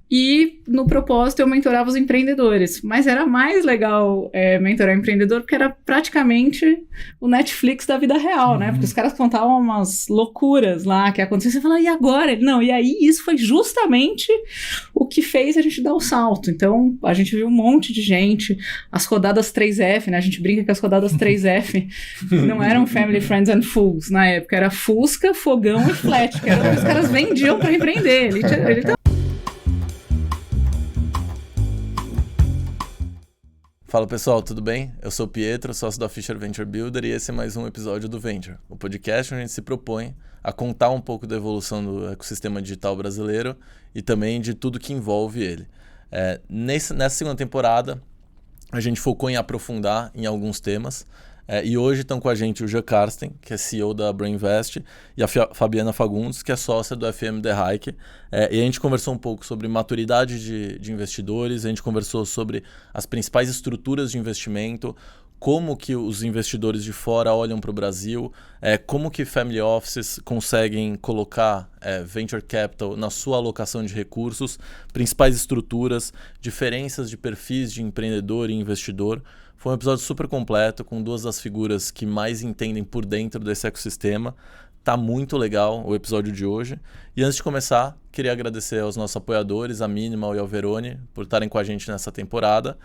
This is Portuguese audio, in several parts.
E, no propósito, eu mentorava os empreendedores. Mas era mais legal mentorar empreendedor, porque era praticamente o Netflix da vida real, né? Porque os caras contavam umas loucuras lá que aconteciam. Você fala, e agora? Não, e aí isso foi justamente o que fez a gente dar o salto. Então, a gente viu um monte de gente. As rodadas 3F, né? A gente brinca que as rodadas 3F não eram Family, Friends and Fools na época. Era Fusca, Fogão e Flat, que era o que os caras vendiam para empreender. Ele Fala pessoal, tudo bem? Eu sou o Pietro, sócio da Fisher Venture Builder e esse é mais um episódio do Venture, o podcast onde a gente se propõe a contar um pouco da evolução do ecossistema digital brasileiro e também de tudo que envolve ele. Nessa segunda temporada, a gente focou em aprofundar em alguns temas e hoje estão com a gente o Jean Karsten, que é CEO da Brainvest, e a Fabiana Fagundes, que é sócia do FM The Hike. E a gente conversou um pouco sobre maturidade de investidores, a gente conversou sobre as principais estruturas de investimento, como que os investidores de fora olham para o Brasil, como que family offices conseguem colocar venture capital na sua alocação de recursos, principais estruturas, diferenças de perfis de empreendedor e investidor. Foi um episódio super completo, com duas das figuras que mais entendem por dentro desse ecossistema. Tá muito legal o episódio de hoje. E antes de começar, queria agradecer aos nossos apoiadores, a Minimal e ao Verone, por estarem com a gente nessa temporada.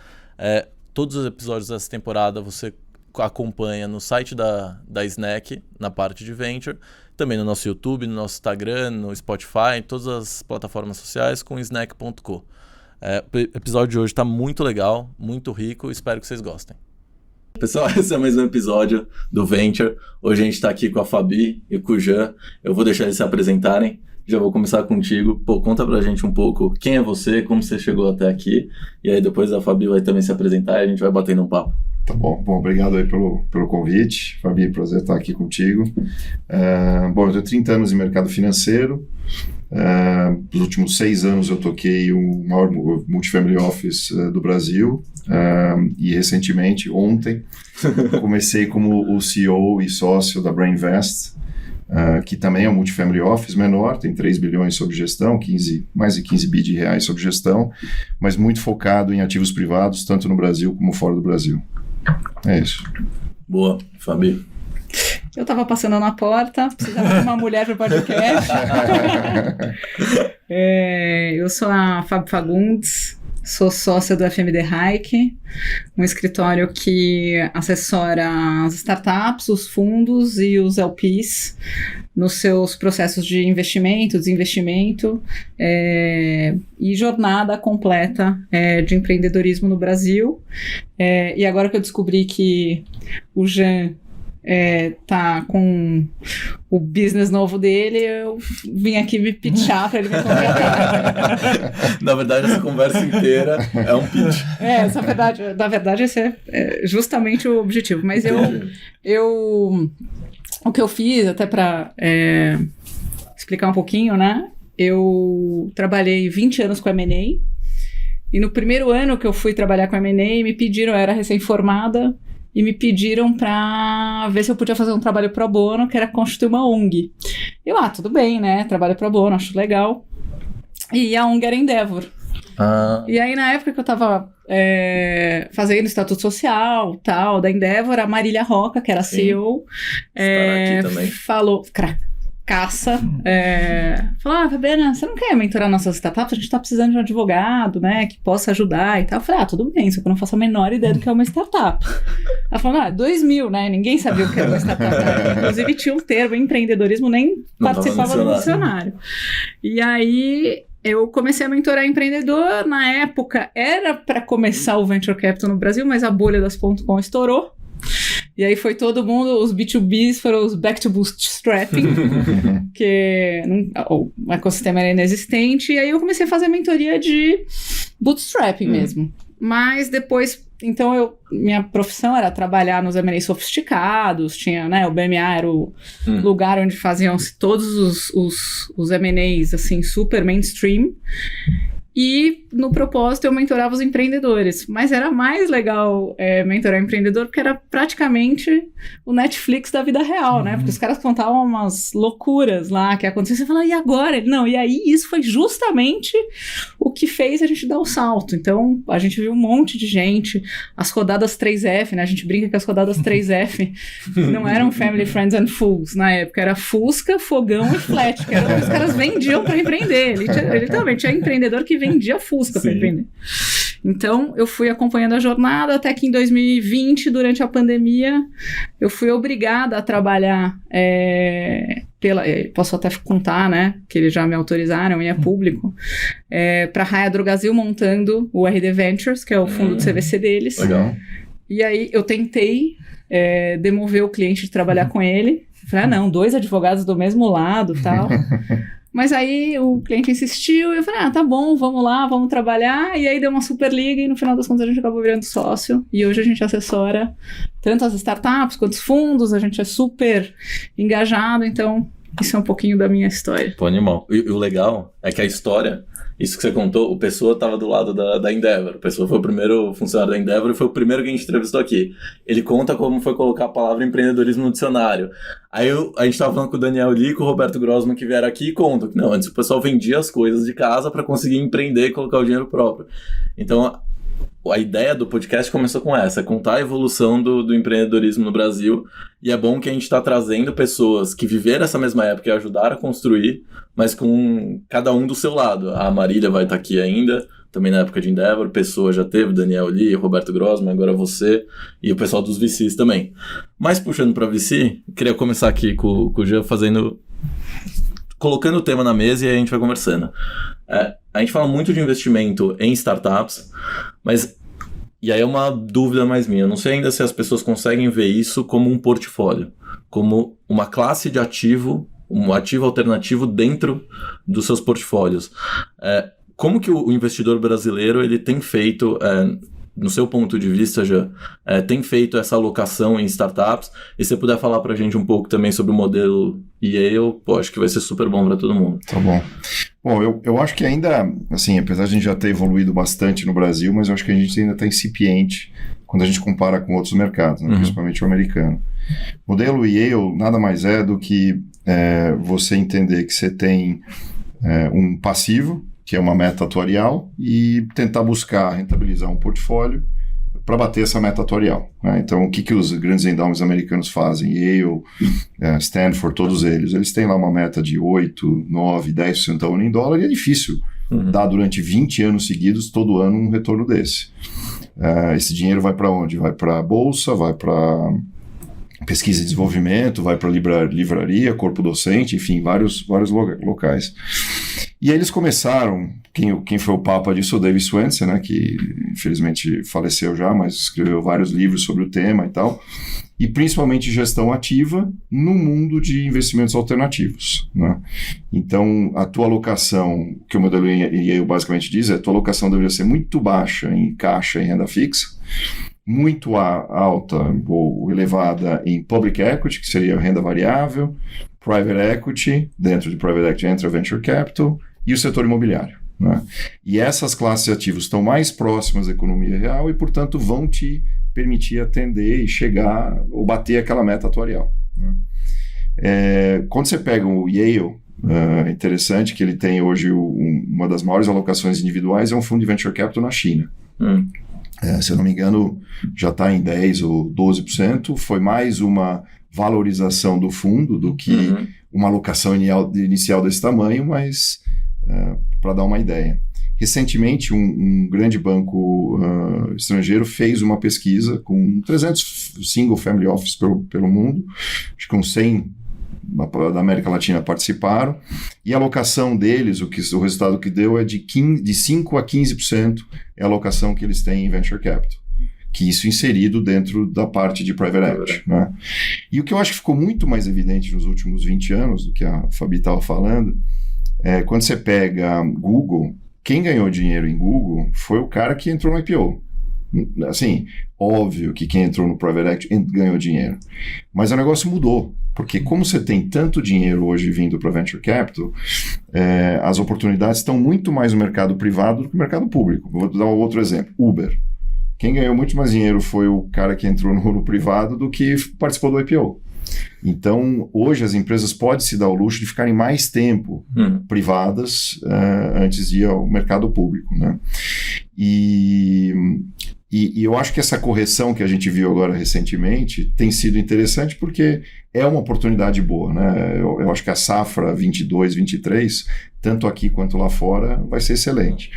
Todos os episódios dessa temporada você acompanha no site da Snack, na parte de Venture, também no nosso YouTube, no nosso Instagram, no Spotify, em todas as plataformas sociais com snack.co. O episódio de hoje está muito legal, muito rico, espero que vocês gostem. Pessoal, esse é mais um episódio do Venture. Hoje a gente está aqui com a Fabi e com o Jean. Eu vou deixar eles se apresentarem. Já vou começar contigo. Conta pra gente um pouco quem é você, como você chegou até aqui. E aí depois a Fabi vai também se apresentar e a gente vai batendo um papo. Tá bom. Bom, obrigado aí pelo convite. Fabi, prazer estar aqui contigo. Eu tenho 30 anos em mercado financeiro. Nos últimos 6 anos eu toquei o maior multifamily office do Brasil. E recentemente, ontem, comecei como o CEO e sócio da Brainvest, que também é um multifamily office menor, tem 3 bilhões sob gestão, mais de 15 bi de reais sob gestão, mas muito focado em ativos privados, tanto no Brasil como fora do Brasil. É isso. Boa, Fabi. Eu tava passando na porta, precisava de uma mulher para o podcast. Eu sou a Fabi Fagundes, sou sócia do FM The Hike, um escritório que assessora as startups, os fundos e os LPs nos seus processos de investimento, desinvestimento e jornada completa de empreendedorismo no Brasil. E agora que eu descobri que o Jean tá com o business novo dele, eu vim aqui me pitchar para ele me contratar. Na verdade, essa conversa inteira é um pitch. Na verdade, esse é justamente o objetivo. Mas o que eu fiz, até para explicar um pouquinho, né? Eu trabalhei 20 anos com M&A, e no primeiro ano que eu fui trabalhar com M&A, me pediram, eu era recém-formada, e me pediram para ver se eu podia fazer um trabalho pro bono, que era constituir uma ONG. Tudo bem, né? Trabalho pro bono, acho legal. E a ONG era Endeavor. E aí, na época que eu tava fazendo estatuto social, tal, da Endeavor, a Marília Roca, que era a CEO, aqui também. falou... falou, Fabiana, você não quer mentorar nossas startups? A gente tá precisando de um advogado, né, que possa ajudar e tal. Eu falei, tudo bem, só que eu não faço a menor ideia do que é uma startup. Ela falou, 2000, né, ninguém sabia o que era uma startup. Inclusive tinha um termo, empreendedorismo, nem participava do dicionário. E aí eu comecei a mentorar empreendedor. Na época era para começar o Venture Capital no Brasil, mas a bolha das .com estourou. E aí foi todo mundo, os B2Bs foram os back to bootstrapping, que o ecossistema era inexistente, e aí eu comecei a fazer mentoria de bootstrapping mesmo. Mas depois, então minha profissão era trabalhar nos M&A sofisticados, tinha, né, o BMA era o lugar onde faziam-se todos os M&As, assim, super mainstream. E no propósito eu mentorava os empreendedores. Mas era mais legal mentorar empreendedor porque era praticamente o Netflix da vida real, né? Porque os caras contavam umas loucuras lá que aconteciam. Você fala, e agora? Não, e aí isso foi justamente o que fez a gente dar o salto. Então a gente viu um monte de gente, as rodadas 3F, né? A gente brinca que as rodadas 3F não eram Family, Friends and Fools na época, era Fusca, Fogão e Flat, que eram o que os caras vendiam para empreender. Literalmente, tinha empreendedor que vendia Fusca para empreender. Então, eu fui acompanhando a jornada até que em 2020, durante a pandemia, eu fui obrigada a trabalhar posso até contar, né, que eles já me autorizaram e é público, para a Raia Drogasil montando o RD Ventures, que é o fundo de CVC deles. Legal. E aí, eu tentei demover o cliente de trabalhar com ele. Falei, não, 2 advogados do mesmo lado e tal. Mas aí o cliente insistiu e eu falei, tá bom, vamos lá, vamos trabalhar. E aí deu uma super liga e no final das contas a gente acabou virando sócio. E hoje a gente assessora tanto as startups quanto os fundos, a gente é super engajado, então isso é um pouquinho da minha história. Pô, animal. E o legal é que a história, isso que você contou, o Pessoa estava do lado da Endeavor. O Pessoa foi o primeiro funcionário da Endeavor e foi o primeiro que a gente entrevistou aqui. Ele conta como foi colocar a palavra empreendedorismo no dicionário. Aí a gente estava falando com o Daniel Lee e com o Roberto Grossman que vieram aqui e contam que não, antes o pessoal vendia as coisas de casa para conseguir empreender e colocar o dinheiro próprio. Então a ideia do podcast começou com essa, contar a evolução do empreendedorismo no Brasil, e é bom que a gente está trazendo pessoas que viveram essa mesma época e ajudaram a construir, mas com cada um do seu lado. A Marília vai estar aqui ainda, também na época de Endeavor, Pessoa já teve, Daniel Lee, Roberto Grossman, agora você, e o pessoal dos VCs também. Mas puxando para VC, queria começar aqui com o Jean colocando o tema na mesa e aí a gente vai conversando. A gente fala muito de investimento em startups, mas, e aí é uma dúvida mais minha, eu não sei ainda se as pessoas conseguem ver isso como um portfólio, como uma classe de ativo, um ativo alternativo dentro dos seus portfólios. Como que o investidor brasileiro ele tem feito, no seu ponto de vista, já tem feito essa alocação em startups? E se você puder falar pra gente um pouco também sobre o modelo Yale, acho que vai ser super bom para todo mundo. Tá bom. Bom, eu acho que ainda, assim, apesar de a gente já ter evoluído bastante no Brasil, mas eu acho que a gente ainda está incipiente quando a gente compara com outros mercados, né, principalmente o americano. O modelo Yale nada mais é do que você entender que você tem um passivo, que é uma meta atuarial, e tentar buscar rentabilizar um portfólio para bater essa meta atuarial, né? Então, o que os grandes endowments americanos fazem? Yale, Stanford, todos eles têm lá uma meta de 8, 9, 10% ao ano em dólar, e é difícil dar durante 20 anos seguidos, todo ano, um retorno desse. Esse dinheiro vai para onde? Vai para a bolsa, vai para pesquisa e desenvolvimento, vai para livraria, corpo docente, enfim, vários locais. E aí eles começaram, quem foi o papa disso, o David Swensen, né, que infelizmente faleceu já, mas escreveu vários livros sobre o tema e tal, e principalmente gestão ativa no mundo de investimentos alternativos, né? Então, a tua alocação, que o modelo Yale basicamente diz, a tua alocação deveria ser muito baixa em caixa e renda fixa, muito alta ou elevada em public equity, que seria renda variável, private equity, dentro de private equity entra venture capital, e o setor imobiliário, né? E essas classes de ativos estão mais próximas da economia real e, portanto, vão te permitir atender e chegar ou bater aquela meta atuarial, né? Quando você pega o Yale, é interessante que ele tem hoje uma das maiores alocações individuais, é um fundo de venture capital na China. Se eu não me engano, já está em 10% ou 12%, foi mais uma valorização do fundo do que uma alocação inicial desse tamanho, mas para dar uma ideia. Recentemente, um grande banco estrangeiro fez uma pesquisa com 300 single family offices pelo mundo, acho que uns 100 da América Latina participaram, e a alocação deles, o resultado que deu é de 5% a 15% é a alocação que eles têm em venture capital, que isso inserido dentro da parte de private equity, né? E o que eu acho que ficou muito mais evidente nos últimos 20 anos, do que a Fabi estava falando, quando você pega Google, quem ganhou dinheiro em Google foi o cara que entrou no IPO. Assim, óbvio que quem entrou no private equity ganhou dinheiro, mas o negócio mudou. Porque como você tem tanto dinheiro hoje vindo para Venture Capital, as oportunidades estão muito mais no mercado privado do que no mercado público. Vou dar um outro exemplo. Uber. Quem ganhou muito mais dinheiro foi o cara que entrou no privado do que participou do IPO. Então, hoje as empresas podem se dar o luxo de ficarem mais tempo privadas antes de ir ao mercado público, né? E eu acho que essa correção que a gente viu agora recentemente tem sido interessante porque é uma oportunidade boa, né? Eu acho que a safra 22, 23, tanto aqui quanto lá fora, vai ser excelente.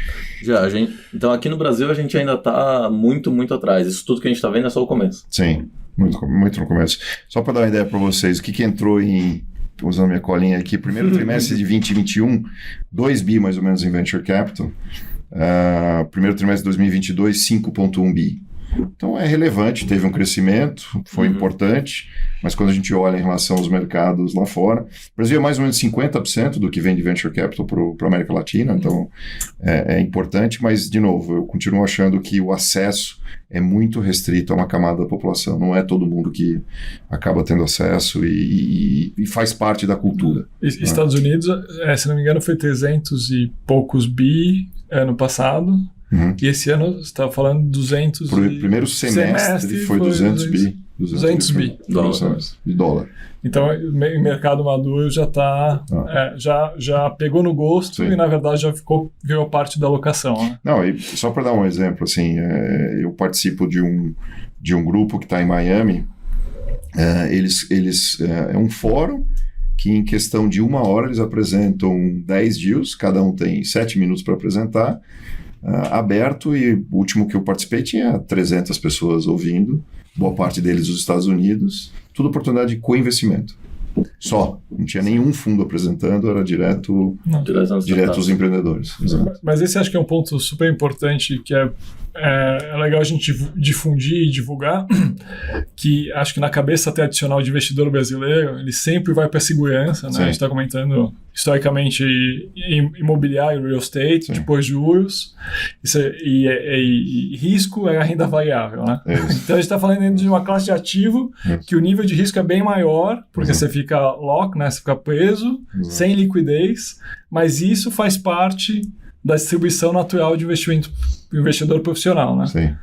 Então, aqui no Brasil a gente ainda está muito, muito atrás. Isso tudo que a gente está vendo é só o começo. Sim, muito no começo. Só para dar uma ideia para vocês, o que entrou usando minha colinha aqui, primeiro trimestre de 2021, 2 bi mais ou menos em Venture Capital. Primeiro trimestre de 2022, 5,1 bi. Então é relevante, teve um crescimento, foi importante, mas quando a gente olha em relação aos mercados lá fora, o Brasil é mais ou menos 50% do que vem de Venture Capital para a América Latina, então é importante, mas de novo, eu continuo achando que o acesso é muito restrito a uma camada da população, não é todo mundo que acaba tendo acesso e faz parte da cultura. Estados Unidos, se não me engano, foi 300 e poucos bi ano passado. E esse ano você estava falando 200 primeiro semestre foi 200 bi. 200 bi de dólar. Então, o mercado maduro já está já pegou no gosto. Sim. E, na verdade, já virou parte da alocação. Né? Não, e só para dar um exemplo, assim, eu participo de um grupo que está em Miami. É um fórum que em questão de 1 hora eles apresentam 10 deals, cada um tem 7 minutos para apresentar, aberto, e o último que eu participei tinha 300 pessoas ouvindo, boa parte deles dos Estados Unidos, tudo oportunidade de co-investimento. Só, não tinha nenhum fundo apresentando, era direto aos empreendedores. Exato. Mas esse acho que é um ponto super importante, que é legal a gente difundir e divulgar, que acho que na cabeça tradicional de investidor brasileiro, ele sempre vai para a segurança, né? A gente está comentando historicamente imobiliário, real estate, depois juros, e risco é a renda variável, né? Então a gente está falando dentro de uma classe de ativo que o nível de risco é bem maior, porque você fica lock, né? Você fica preso, sem liquidez, mas isso faz parte da distribuição natural de investimento para o investidor profissional, né? Sim.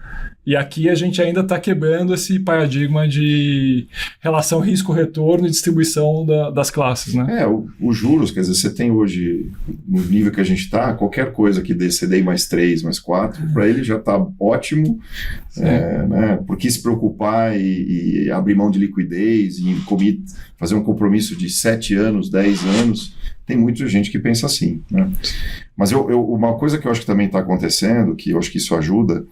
E aqui a gente ainda está quebrando esse paradigma de relação risco-retorno e distribuição das classes, né? Os juros, quer dizer, você tem hoje, no nível que a gente está, qualquer coisa que dê CDI mais 3, mais 4, para ele já está ótimo, né? Por que se preocupar e abrir mão de liquidez e fazer um compromisso de 7 anos, 10 anos? Tem muita gente que pensa assim, né? Mas uma coisa que eu acho que também está acontecendo, que eu acho que isso ajuda,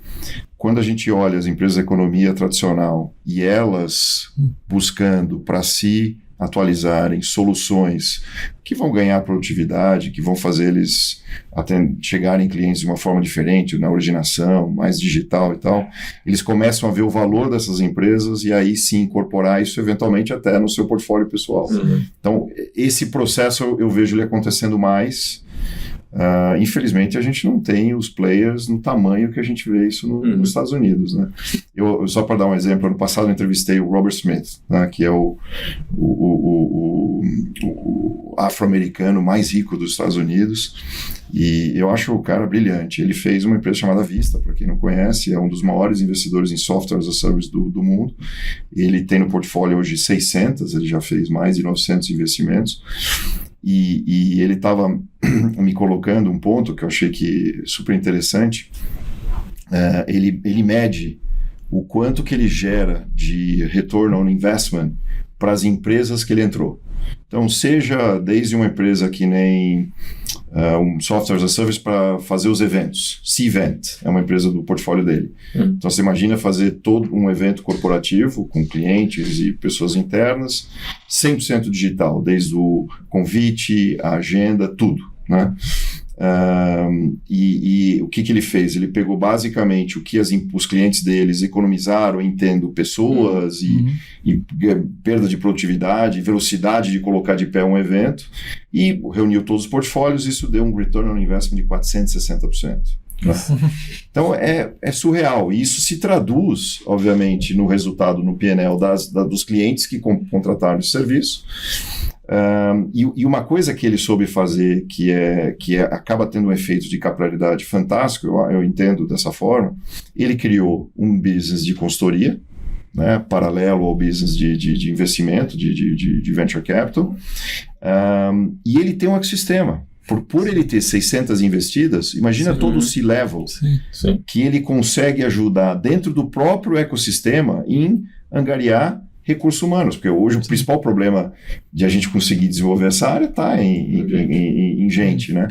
quando a gente olha as empresas de economia tradicional e elas buscando para si atualizarem soluções que vão ganhar produtividade, que vão fazer eles chegarem em clientes de uma forma diferente, na originação, mais digital e tal, eles começam a ver o valor dessas empresas e aí sim incorporar isso eventualmente até no seu portfólio pessoal. Então, esse processo eu vejo ele acontecendo mais. Infelizmente a gente não tem os players no tamanho que a gente vê isso nos Estados Unidos, né? Eu só para dar um exemplo, ano passado eu entrevistei o Robert Smith, né, que é o afro-americano mais rico dos Estados Unidos, e eu acho o cara brilhante. Ele fez uma empresa chamada Vista, para quem não conhece, é um dos maiores investidores em software as a service do mundo. Ele tem no portfólio hoje 600, ele já fez mais de 900 investimentos. E ele estava me colocando um ponto que eu achei que super interessante. Ele mede o quanto que ele gera de return on investment para as empresas que ele entrou. Então, seja desde uma empresa que nem um software as a service para fazer os eventos. Cvent é uma empresa do portfólio dele. Então, você imagina fazer todo um evento corporativo com clientes e pessoas internas, 100% digital, desde o convite, a agenda, tudo, né? E o que ele fez? Ele pegou basicamente o que os clientes deles economizaram em tendo pessoas e perda de produtividade, velocidade de colocar de pé um evento, e reuniu todos os portfólios. Isso deu um return on investment de 460%. Então é surreal. E isso se traduz, obviamente, no resultado, no P&L dos clientes que contrataram esse serviço. E uma coisa que ele soube fazer que acaba tendo um efeito de capilaridade fantástico, eu entendo dessa forma. Ele criou um business de consultoria, né, paralelo ao business de investimento, de venture capital, e ele tem um ecossistema. Por ele ter 600 investidas, imagina todo o C-level que ele consegue ajudar dentro do próprio ecossistema em angariar recursos humanos, porque hoje o principal problema de a gente conseguir desenvolver essa área está em gente, né?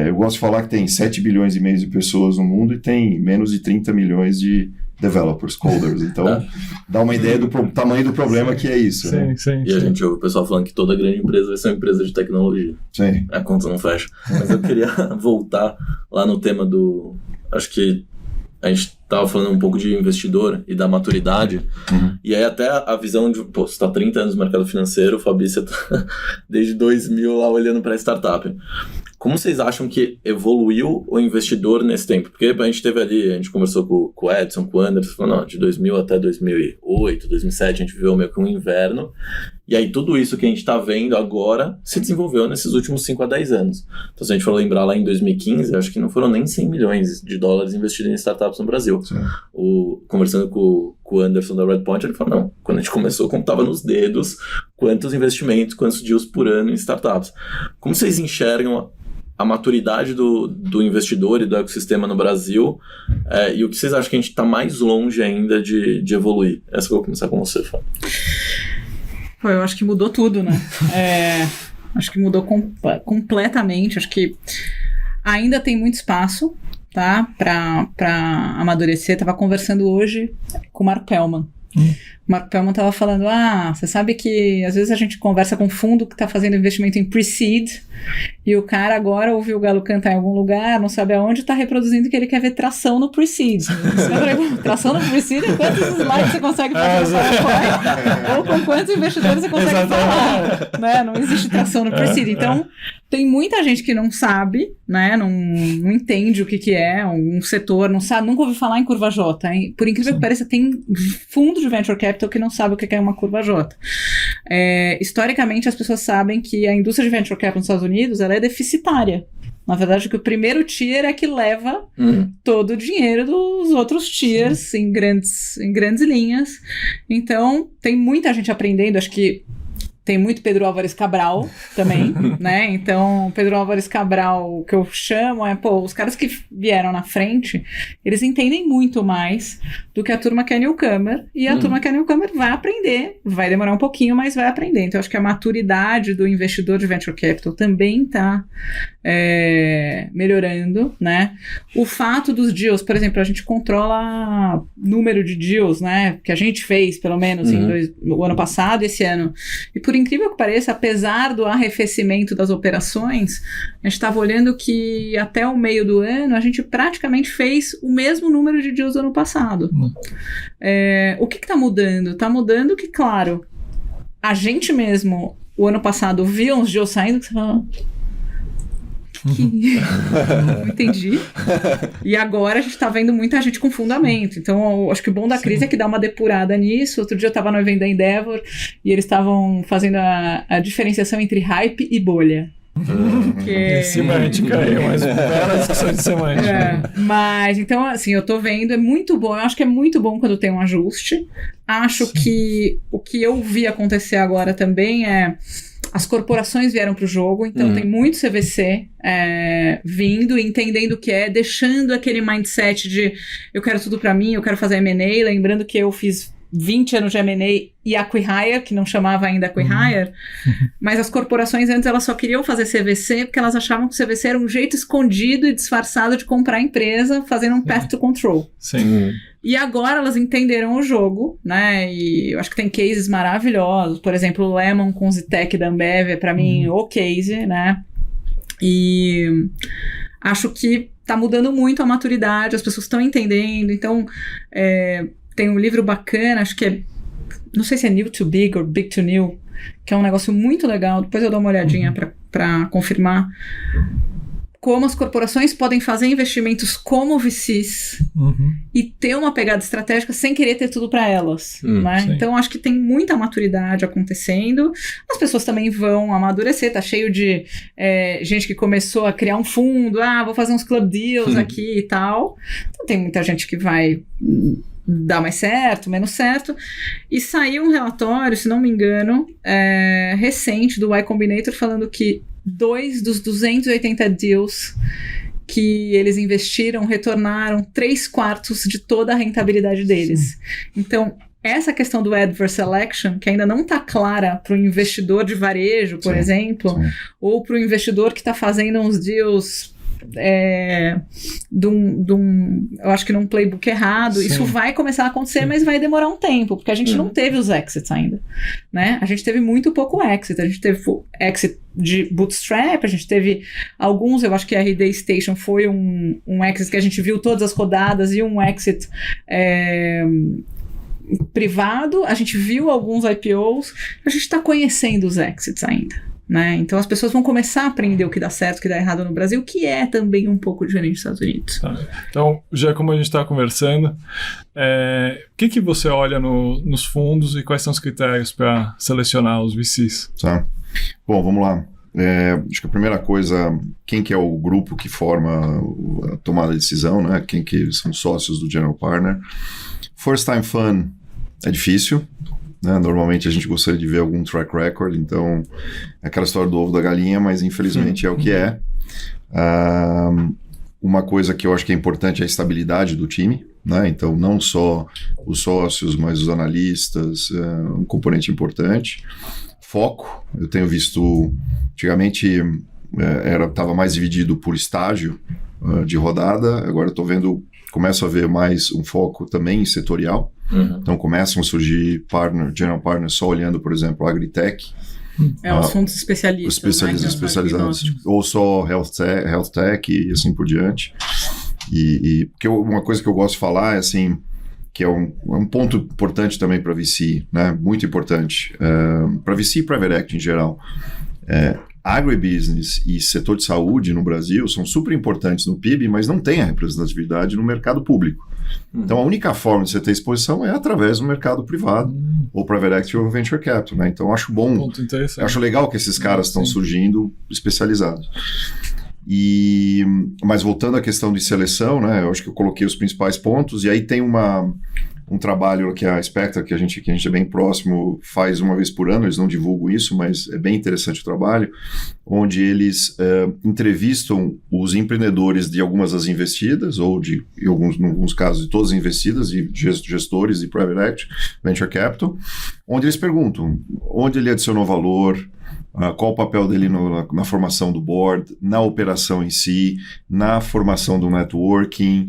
Eu gosto de falar que tem 7 bilhões e meio de pessoas no mundo e tem menos de 30 milhões de developers, coders, então dá uma ideia do tamanho do problema que é isso. E a gente ouve o pessoal falando que toda grande empresa vai ser uma empresa de tecnologia. Sim. A conta não fecha. Mas eu queria voltar lá no tema do... Acho que a gente estava falando um pouco de investidor e da maturidade, e aí até a visão de, você está há 30 anos no mercado financeiro, o Fabrício está desde 2000 lá olhando para a startup. Como vocês acham que evoluiu o investidor nesse tempo? Porque a gente teve ali, a gente conversou com o Edson, com o Anderson, falou, não, de 2000 até 2008, 2007, a gente viveu meio que um inverno, e aí tudo isso que a gente está vendo agora se desenvolveu nesses últimos 5 a 10 anos. Então se a gente for lembrar lá em 2015, acho que não foram nem 100 milhões de dólares investidos em startups no Brasil. Conversando com o Anderson da Redpoint, ele falou, não, quando a gente começou, contava nos dedos quantos investimentos, quantos deals por ano em startups. Como vocês enxergam a maturidade do investidor e do ecossistema no Brasil, e o que vocês acham que a gente está mais longe ainda de evoluir? Essa eu vou começar com você, Fábio. Eu acho que mudou tudo, né? Acho que mudou completamente. Acho que ainda tem muito espaço, tá? Para amadurecer. Estava conversando hoje com o Marco Pellman. O Marco Pellman estava falando, você sabe que às vezes a gente conversa com um fundo que está fazendo investimento em pre-seed e o cara agora ouviu o galo cantar em algum lugar, não sabe aonde, está reproduzindo que ele quer ver tração no pre-seed. Tração no pre-seed é quantos slides você consegue fazer no PowerPoint ou com quantos investidores você consegue falar, né? Não existe tração no pre-seed. Então, tem muita gente que não sabe, né? Não entende o que é um setor, não sabe, nunca ouviu falar em curva J. Hein? Por incrível que pareça, tem fundo de venture capital que não sabe o que é uma curva J. Historicamente, as pessoas sabem que a indústria de venture capital nos Estados Unidos ela é deficitária. Na verdade, que o primeiro tier é que leva todo o dinheiro dos outros tiers em grandes linhas. Então, tem muita gente aprendendo, acho que tem muito Pedro Álvares Cabral também, né? Então, Pedro Álvares Cabral, o que eu chamo os caras que vieram na frente, eles entendem muito mais do que a turma que é newcomer, e a turma que é newcomer vai aprender, vai demorar um pouquinho, mas vai aprender. Então, acho que a maturidade do investidor de venture capital também está melhorando, né? O fato dos deals, por exemplo, a gente controla número de deals, né? Que a gente fez, pelo menos, no ano passado e esse ano. E por incrível que pareça, apesar do arrefecimento das operações, a gente estava olhando que até o meio do ano a gente praticamente fez o mesmo número de deals do ano passado. O que está mudando? Está mudando que, claro, a gente mesmo, o ano passado, viu uns deals saindo que você fala... Não entendi. E agora a gente tá vendo muita gente com fundamento. Então, acho que o bom da crise é que dá uma depurada nisso. Outro dia eu tava no evento da Endeavor e eles estavam fazendo a diferenciação entre hype e bolha. Em cima a gente caiu, mas era discussão de semana. Mas, então, assim, eu tô vendo, é muito bom. Eu acho que é muito bom quando tem um ajuste. Acho que o que eu vi acontecer agora também as corporações vieram para o jogo, então tem muito CVC vindo, entendendo o que deixando aquele mindset de eu quero tudo para mim, eu quero fazer M&A, lembrando que eu fiz 20 anos de M&A e acqui-hire, que não chamava ainda acqui-hire, mas as corporações antes elas só queriam fazer CVC porque elas achavam que o CVC era um jeito escondido e disfarçado de comprar a empresa, fazendo um path to control. Sim. E agora elas entenderam o jogo, né? E eu acho que tem cases maravilhosos. Por exemplo, o Lemon com o Zitec da Ambev é, para mim, o case, né? E acho que tá mudando muito a maturidade, as pessoas estão entendendo. Então, tem um livro bacana, acho que não sei se é New to Big ou Big to New, que é um negócio muito legal. Depois eu dou uma olhadinha para confirmar. como as corporações podem fazer investimentos como VCs e ter uma pegada estratégica sem querer ter tudo para elas, né? Então, acho que tem muita maturidade acontecendo. As pessoas também vão amadurecer. Tá cheio de gente que começou a criar um fundo. Vou fazer uns club deals aqui e tal. Então, tem muita gente que vai dar mais certo, menos certo. E saiu um relatório, se não me engano, recente do Y Combinator falando que 2 dos 280 deals que eles investiram retornaram 3/4 de toda a rentabilidade deles. Então, essa questão do adverse selection, que ainda não está clara para o investidor de varejo, por exemplo, ou para o investidor que está fazendo uns deals eu acho que num playbook errado, isso vai começar a acontecer, mas vai demorar um tempo, porque a gente não teve os exits ainda, né? A gente teve muito pouco exit, a gente teve exit de bootstrap, a gente teve alguns, eu acho que a RD Station foi um exit que a gente viu todas as rodadas e um exit privado, a gente viu alguns IPOs, a gente está conhecendo os exits ainda. Né? Então as pessoas vão começar a aprender o que dá certo, o que dá errado no Brasil, que é também um pouco diferente dos Estados Unidos. Então, já como a gente está conversando, o que você olha nos fundos e quais são os critérios para selecionar os VCs? Bom, vamos lá. Acho que a primeira coisa, quem que é o grupo que forma a tomada de decisão, né? Quem que são sócios do General Partner. First Time Fund é difícil. Normalmente a gente gostaria de ver algum track record, então é aquela história do ovo da galinha, mas infelizmente é o que é. Uma coisa que eu acho que é importante é a estabilidade do time, né? Então não só os sócios, mas os analistas, um componente importante. Foco, eu tenho visto, antigamente estava mais dividido por estágio de rodada, agora estou vendo, começo a ver mais um foco também setorial. Então começam a surgir general partners só olhando, por exemplo, agritech. Os fundos especialistas. Especializados. Ou só health tech e assim por diante. Porque uma coisa que eu gosto de falar é assim, que é um ponto importante também para VC, né? Muito importante. Para VC e private equity em geral. Agribusiness e setor de saúde no Brasil são super importantes no PIB, mas não tem a representatividade no mercado público. Então, a única forma de você ter exposição é através do mercado privado, ou private equity ou venture capital, né? Então, acho bom, acho legal que esses caras estão surgindo especializados. Mas voltando à questão de seleção, né? Eu acho que eu coloquei os principais pontos, e aí tem um trabalho que a Spectra, que a gente é bem próximo, faz uma vez por ano, eles não divulgam isso, mas é bem interessante o trabalho, onde eles entrevistam os empreendedores de algumas das investidas, ou em alguns casos de todas as investidas, de gestores de private equity, venture capital, onde eles perguntam onde ele adicionou valor, qual o papel dele na formação do board, na operação em si, na formação do networking,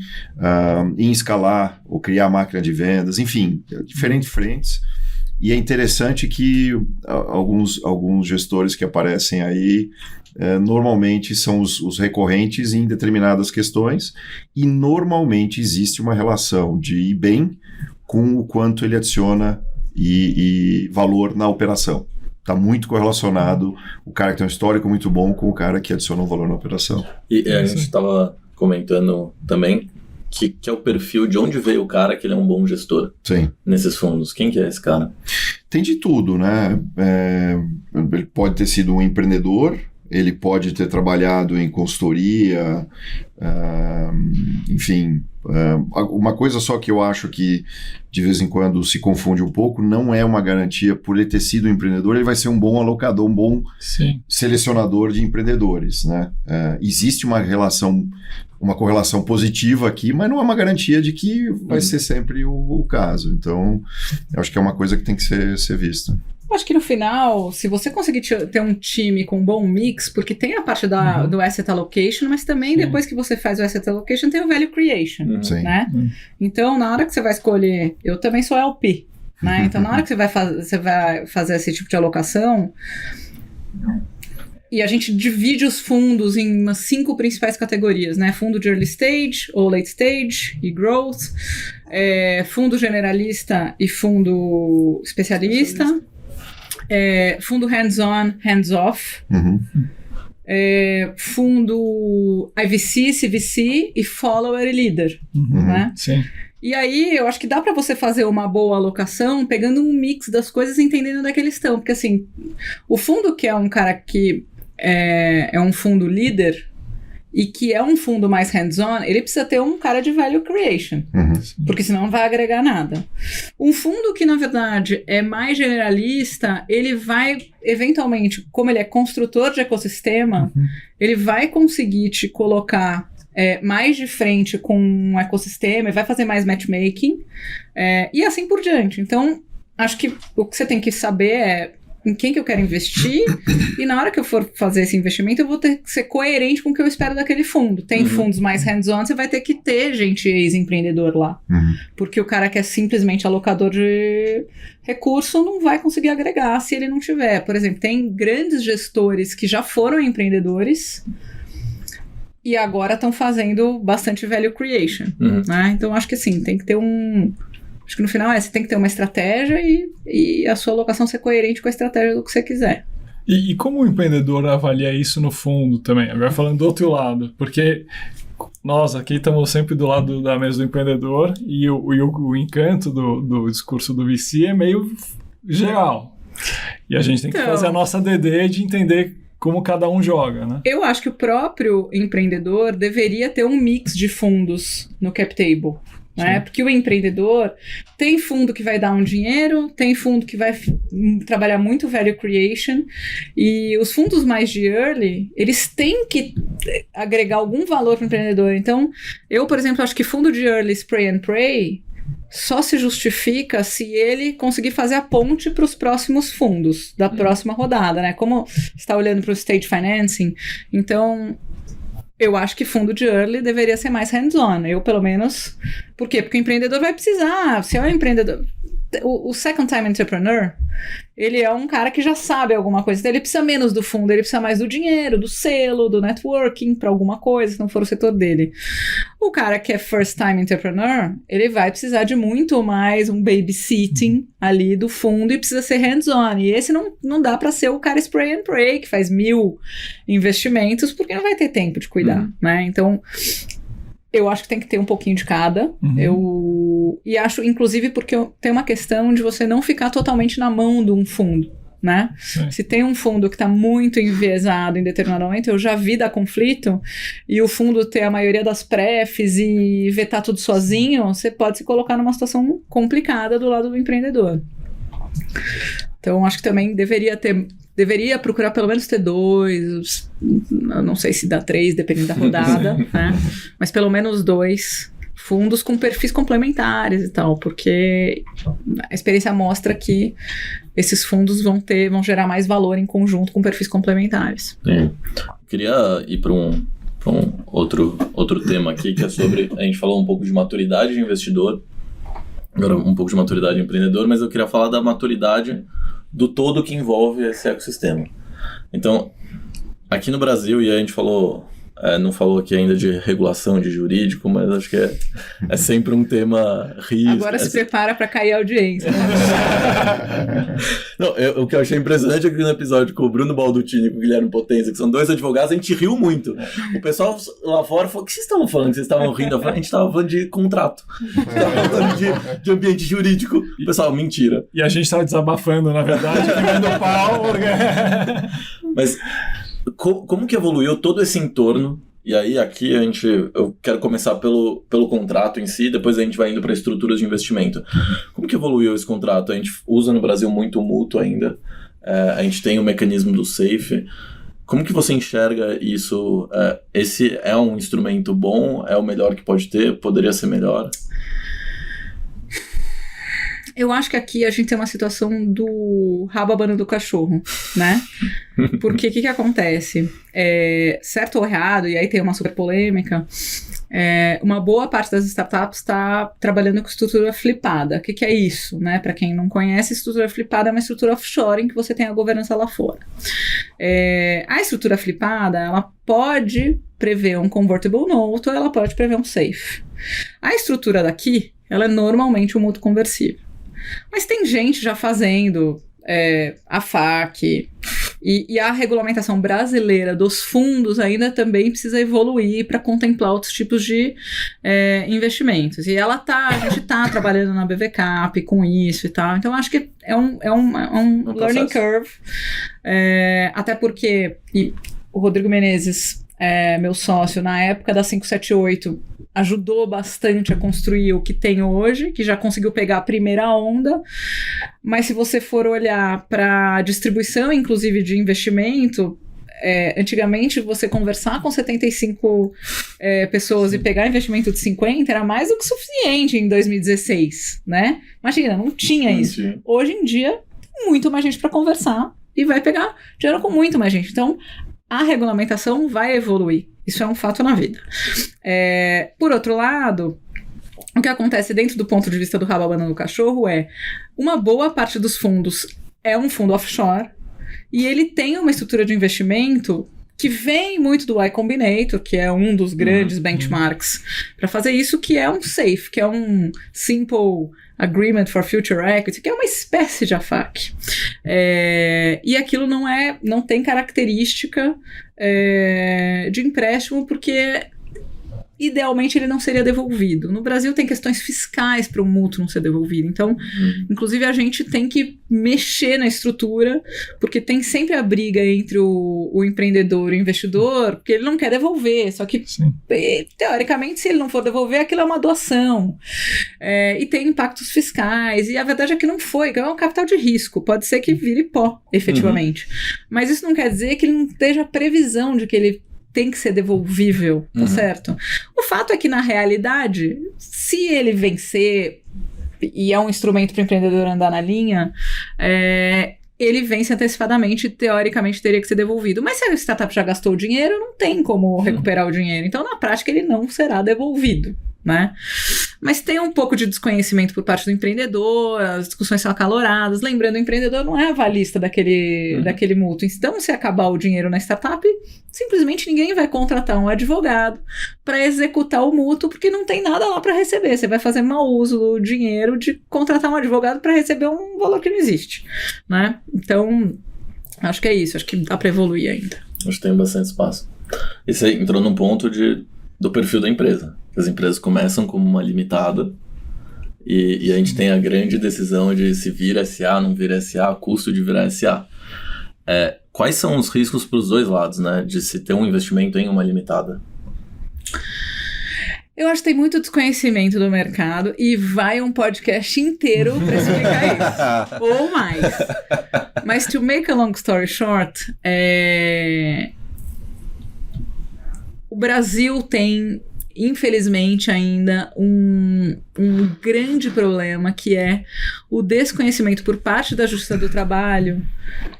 em escalar ou criar máquina de vendas, enfim, diferentes frentes. E é interessante que alguns gestores que aparecem aí normalmente são os recorrentes em determinadas questões, e normalmente existe uma relação de ir bem com o quanto ele adiciona e valor na operação. Está muito correlacionado o cara que tem um histórico muito bom com o cara que adiciona um valor na operação. E a gente estava comentando também que é o perfil de onde veio o cara que ele é um bom gestor. Sim. Nesses fundos. Quem que é esse cara? Tem de tudo, né? Ele pode ter sido um empreendedor, ele pode ter trabalhado em consultoria, enfim. Uma coisa só que eu acho que de vez em quando se confunde um pouco, não é uma garantia por ele ter sido um empreendedor, ele vai ser um bom alocador, um bom selecionador de empreendedores, né? Existe uma correlação positiva aqui, mas não é uma garantia de que vai ser sempre o caso. Então, eu acho que é uma coisa que tem que ser vista. Eu acho que no final, se você conseguir ter um time com um bom mix, porque tem a parte do asset allocation, mas também depois que você faz o asset allocation, tem o value creation, né? Então, na hora que você vai escolher, eu também sou LP, né? Então, na hora que você vai fazer esse tipo de alocação, e a gente divide os fundos em umas 5 principais categorias, né? Fundo de early stage, ou late stage, e growth, fundo generalista e fundo especialista. Fundo hands-on, hands-off. fundo IVC, CVC e follower e leader, né? Sim. E aí, eu acho que dá para você fazer uma boa alocação pegando um mix das coisas e entendendo onde é que eles estão. Porque, assim, o fundo que é um cara que é um fundo líder e que é um fundo mais hands-on, ele precisa ter um cara de value creation, porque senão não vai agregar nada. Um fundo que, na verdade, é mais generalista, ele vai, eventualmente, como ele é construtor de ecossistema, ele vai conseguir te colocar mais de frente com um ecossistema, vai fazer mais matchmaking, e assim por diante. Então, acho que o que você tem que saber é em quem que eu quero investir, e na hora que eu for fazer esse investimento, eu vou ter que ser coerente com o que eu espero daquele fundo. Tem fundos mais hands-on, você vai ter que ter gente ex-empreendedor lá. Porque o cara que é simplesmente alocador de recurso não vai conseguir agregar se ele não tiver. Por exemplo, tem grandes gestores que já foram empreendedores e agora estão fazendo bastante value creation. Né? Então, acho que assim, tem que ter acho que no final você tem que ter uma estratégia e a sua alocação ser coerente com a estratégia do que você quiser. E como o empreendedor avalia isso no fundo também? Agora falando do outro lado, porque nós aqui estamos sempre do lado da mesa do empreendedor e o encanto do discurso do VC é meio geral. E a gente tem que fazer a nossa DD de entender como cada um joga, né? Eu acho que o próprio empreendedor deveria ter um mix de fundos no cap table. Né? Porque o empreendedor tem fundo que vai dar um dinheiro, tem fundo que vai trabalhar muito value creation, e os fundos mais de early, eles têm que agregar algum valor para o empreendedor. Então, eu, por exemplo, acho que fundo de early spray and pray só se justifica se ele conseguir fazer a ponte para os próximos fundos da próxima rodada, né? Como está olhando para o stage financing, então eu acho que fundo de early deveria ser mais hands-on. Eu, pelo menos... Por quê? Porque o empreendedor vai precisar. Se é um empreendedor... O second time entrepreneur, ele é um cara que já sabe alguma coisa. Então ele precisa menos do fundo, ele precisa mais do dinheiro, do selo, do networking para alguma coisa, se não for o setor dele. O cara que é first time entrepreneur, ele vai precisar de muito mais um babysitting ali do fundo e precisa ser hands-on. E esse não dá para ser o cara spray and pray, que faz 1000 investimentos, porque não vai ter tempo de cuidar, né? Então, eu acho que tem que ter um pouquinho de cada. E acho, inclusive, porque tem uma questão de você não ficar totalmente na mão de um fundo, né? Se tem um fundo que está muito enviesado em determinado momento, eu já vi dar conflito, e o fundo ter a maioria das prefs e vetar tudo sozinho, você pode se colocar numa situação complicada do lado do empreendedor. Então, acho que também deveria procurar pelo menos ter 2, não sei se dá 3, dependendo da rodada, né? Mas pelo menos 2 fundos com perfis complementares e tal, porque a experiência mostra que esses fundos vão gerar mais valor em conjunto com perfis complementares. Queria ir para um outro tema aqui, que é sobre... A gente falou um pouco de maturidade de investidor, agora um pouco de maturidade de empreendedor, mas eu queria falar da maturidade do todo que envolve esse ecossistema. Então, aqui no Brasil, e a gente falou... não falou aqui ainda de regulação, de jurídico, mas acho que é sempre um tema risco. Agora se prepara para cair a audiência. Não, o que eu achei impressionante é que no episódio com o Bruno Baldutini e com o Guilherme Potenza, que são 2 advogados, a gente riu muito. O pessoal lá fora falou: o que vocês estavam falando? Vocês estavam rindo? A gente estava falando de contrato. Estava falando de ambiente jurídico. O pessoal, mentira. E a gente estava desabafando, na verdade, quebrando pau. Mas... Como que evoluiu todo esse entorno? E aí aqui eu quero começar pelo contrato em si, depois a gente vai indo para estruturas de investimento. Como que evoluiu esse contrato? A gente usa no Brasil muito o mútuo ainda, a gente tem o mecanismo do SAFE. Como que você enxerga isso? Esse é um instrumento bom? É o melhor que pode ter? Poderia ser melhor? Eu acho que aqui a gente tem uma situação do rabo abanando do cachorro, né? Porque o que acontece? Certo ou errado, e aí tem uma super polêmica, uma boa parte das startups está trabalhando com estrutura flipada. O que é isso? Né? Para quem não conhece, estrutura flipada é uma estrutura offshore em que você tem a governança lá fora. A estrutura flipada, ela pode prever um convertible note ou ela pode prever um SAFE. A estrutura daqui, ela é normalmente um mútuo conversível. Mas tem gente já fazendo a FAQ E a regulamentação brasileira dos fundos ainda também precisa evoluir para contemplar outros tipos de investimentos. E a gente está trabalhando na BVCap com isso e tal. Então, acho que é um learning curve. Até porque o Rodrigo Menezes, meu sócio, na época da 578, ajudou bastante a construir o que tem hoje, que já conseguiu pegar a primeira onda, mas se você for olhar para a distribuição, inclusive de investimento, antigamente você conversar com 75 pessoas e pegar investimento de 50 era mais do que suficiente em 2016, né? Imagina, não tinha isso. Hoje em dia, muito mais gente para conversar e vai pegar dinheiro com muito mais gente. Então, a regulamentação vai evoluir. Isso é um fato na vida. Por outro lado, o que acontece dentro do ponto de vista do rabo abanando o cachorro uma boa parte dos fundos é um fundo offshore e ele tem uma estrutura de investimento que vem muito do Y Combinator, que é um dos grandes benchmarks para fazer isso, que é um SAFE, que é um Simple Agreement for Future Equity, que é uma espécie de AFAC. E aquilo não tem característica de empréstimo, porque idealmente ele não seria devolvido. No Brasil tem questões fiscais para o mútuo não ser devolvido. Então, inclusive, a gente tem que mexer na estrutura, porque tem sempre a briga entre o empreendedor e o investidor, porque ele não quer devolver. Só que, teoricamente, se ele não for devolver, aquilo é uma doação. E tem impactos fiscais. E a verdade é que não foi, que é um capital de risco. Pode ser que vire pó, efetivamente. Mas isso não quer dizer que ele não esteja previsão de que ele tem que ser devolvível, tá certo? O fato é que, na realidade, se ele vencer, e é um instrumento para o empreendedor andar na linha, ele vence antecipadamente e, teoricamente, teria que ser devolvido. Mas se a startup já gastou o dinheiro, não tem como recuperar o dinheiro. Então, na prática, ele não será devolvido, né? Mas tem um pouco de desconhecimento por parte do empreendedor, as discussões são acaloradas. Lembrando, o empreendedor não é avalista daquele mútuo. Então, se acabar o dinheiro na startup, simplesmente ninguém vai contratar um advogado para executar o mútuo, porque não tem nada lá para receber. Você vai fazer mau uso do dinheiro de contratar um advogado para receber um valor que não existe, né? Então, acho que é isso. Acho que dá para evoluir ainda. Acho que tem bastante espaço. E você entrou num ponto do perfil da empresa. As empresas começam como uma limitada e a gente tem a grande decisão de se vira SA, não vira SA, custo de virar SA. Quais são os riscos para os dois lados, né? De se ter um investimento em uma limitada? Eu acho que tem muito desconhecimento do mercado e vai um podcast inteiro para explicar isso. Ou mais. Mas, to make a long story short, o Brasil tem, infelizmente, ainda um grande problema, que é o desconhecimento por parte da Justiça do Trabalho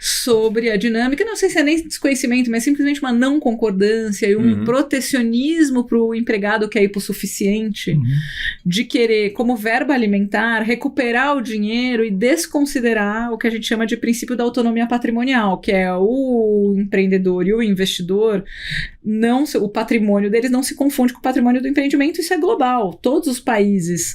sobre a dinâmica. Não sei se é nem desconhecimento, mas simplesmente uma não concordância e um protecionismo para o empregado que é hipossuficiente, de querer, como verba alimentar, recuperar o dinheiro e desconsiderar o que a gente chama de princípio da autonomia patrimonial, que é o empreendedor e o investidor, o patrimônio deles não se confunde com o patrimônio do empreendimento. Isso é global. Todos os países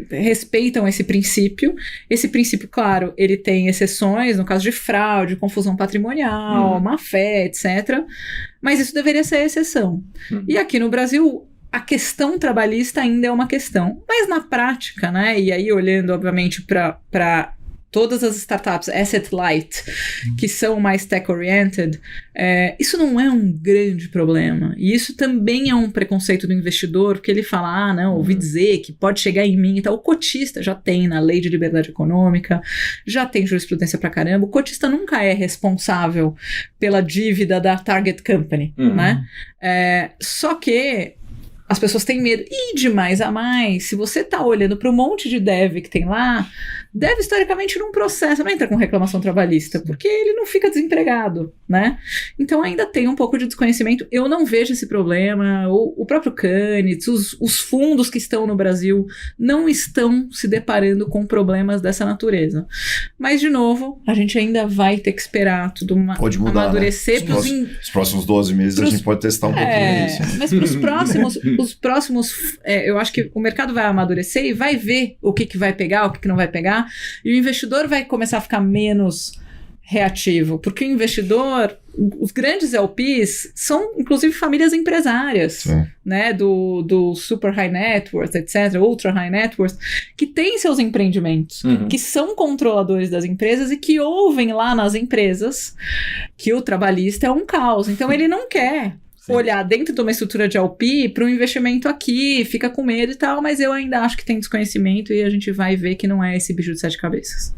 respeitam esse princípio. Esse princípio, claro, ele tem exceções, no caso de fraude, confusão patrimonial, má-fé, etc. Mas isso deveria ser a exceção. E aqui no Brasil, a questão trabalhista ainda é uma questão. Mas na prática, né, e aí olhando, obviamente, para todas as startups asset light, que são mais tech-oriented, isso não é um grande problema. E isso também é um preconceito do investidor, porque ele fala, não, ouvi dizer que pode chegar em mim e tal. O cotista já tem na lei de liberdade econômica, já tem jurisprudência pra caramba. O cotista nunca é responsável pela dívida da target company, né? Só que as pessoas têm medo. E de mais a mais, se você tá olhando para um monte de dev que tem lá, dev historicamente num processo, não entra com reclamação trabalhista, porque ele não fica desempregado, né? Então ainda tem um pouco de desconhecimento. Eu não vejo esse problema. O próprio Canitz, os fundos que estão no Brasil não estão se deparando com problemas dessa natureza. Mas, de novo, a gente ainda vai ter que esperar tudo amadurecer. Né? Os próximos 12 meses a gente pode testar um pouquinho isso. Mas para os próximos, os próximos, eu acho que o mercado vai amadurecer e vai ver o que vai pegar, o que não vai pegar, e o investidor vai começar a ficar menos reativo, porque o investidor, os grandes LPs são inclusive famílias empresárias, né, do super high net worth, etc., ultra high net worth, que têm seus empreendimentos, que são controladores das empresas e que ouvem lá nas empresas que o trabalhista é um caos, então ele não quer olhar dentro de uma estrutura de LP para um investimento aqui, fica com medo e tal, mas eu ainda acho que tem desconhecimento e a gente vai ver que não é esse bicho de 7 cabeças.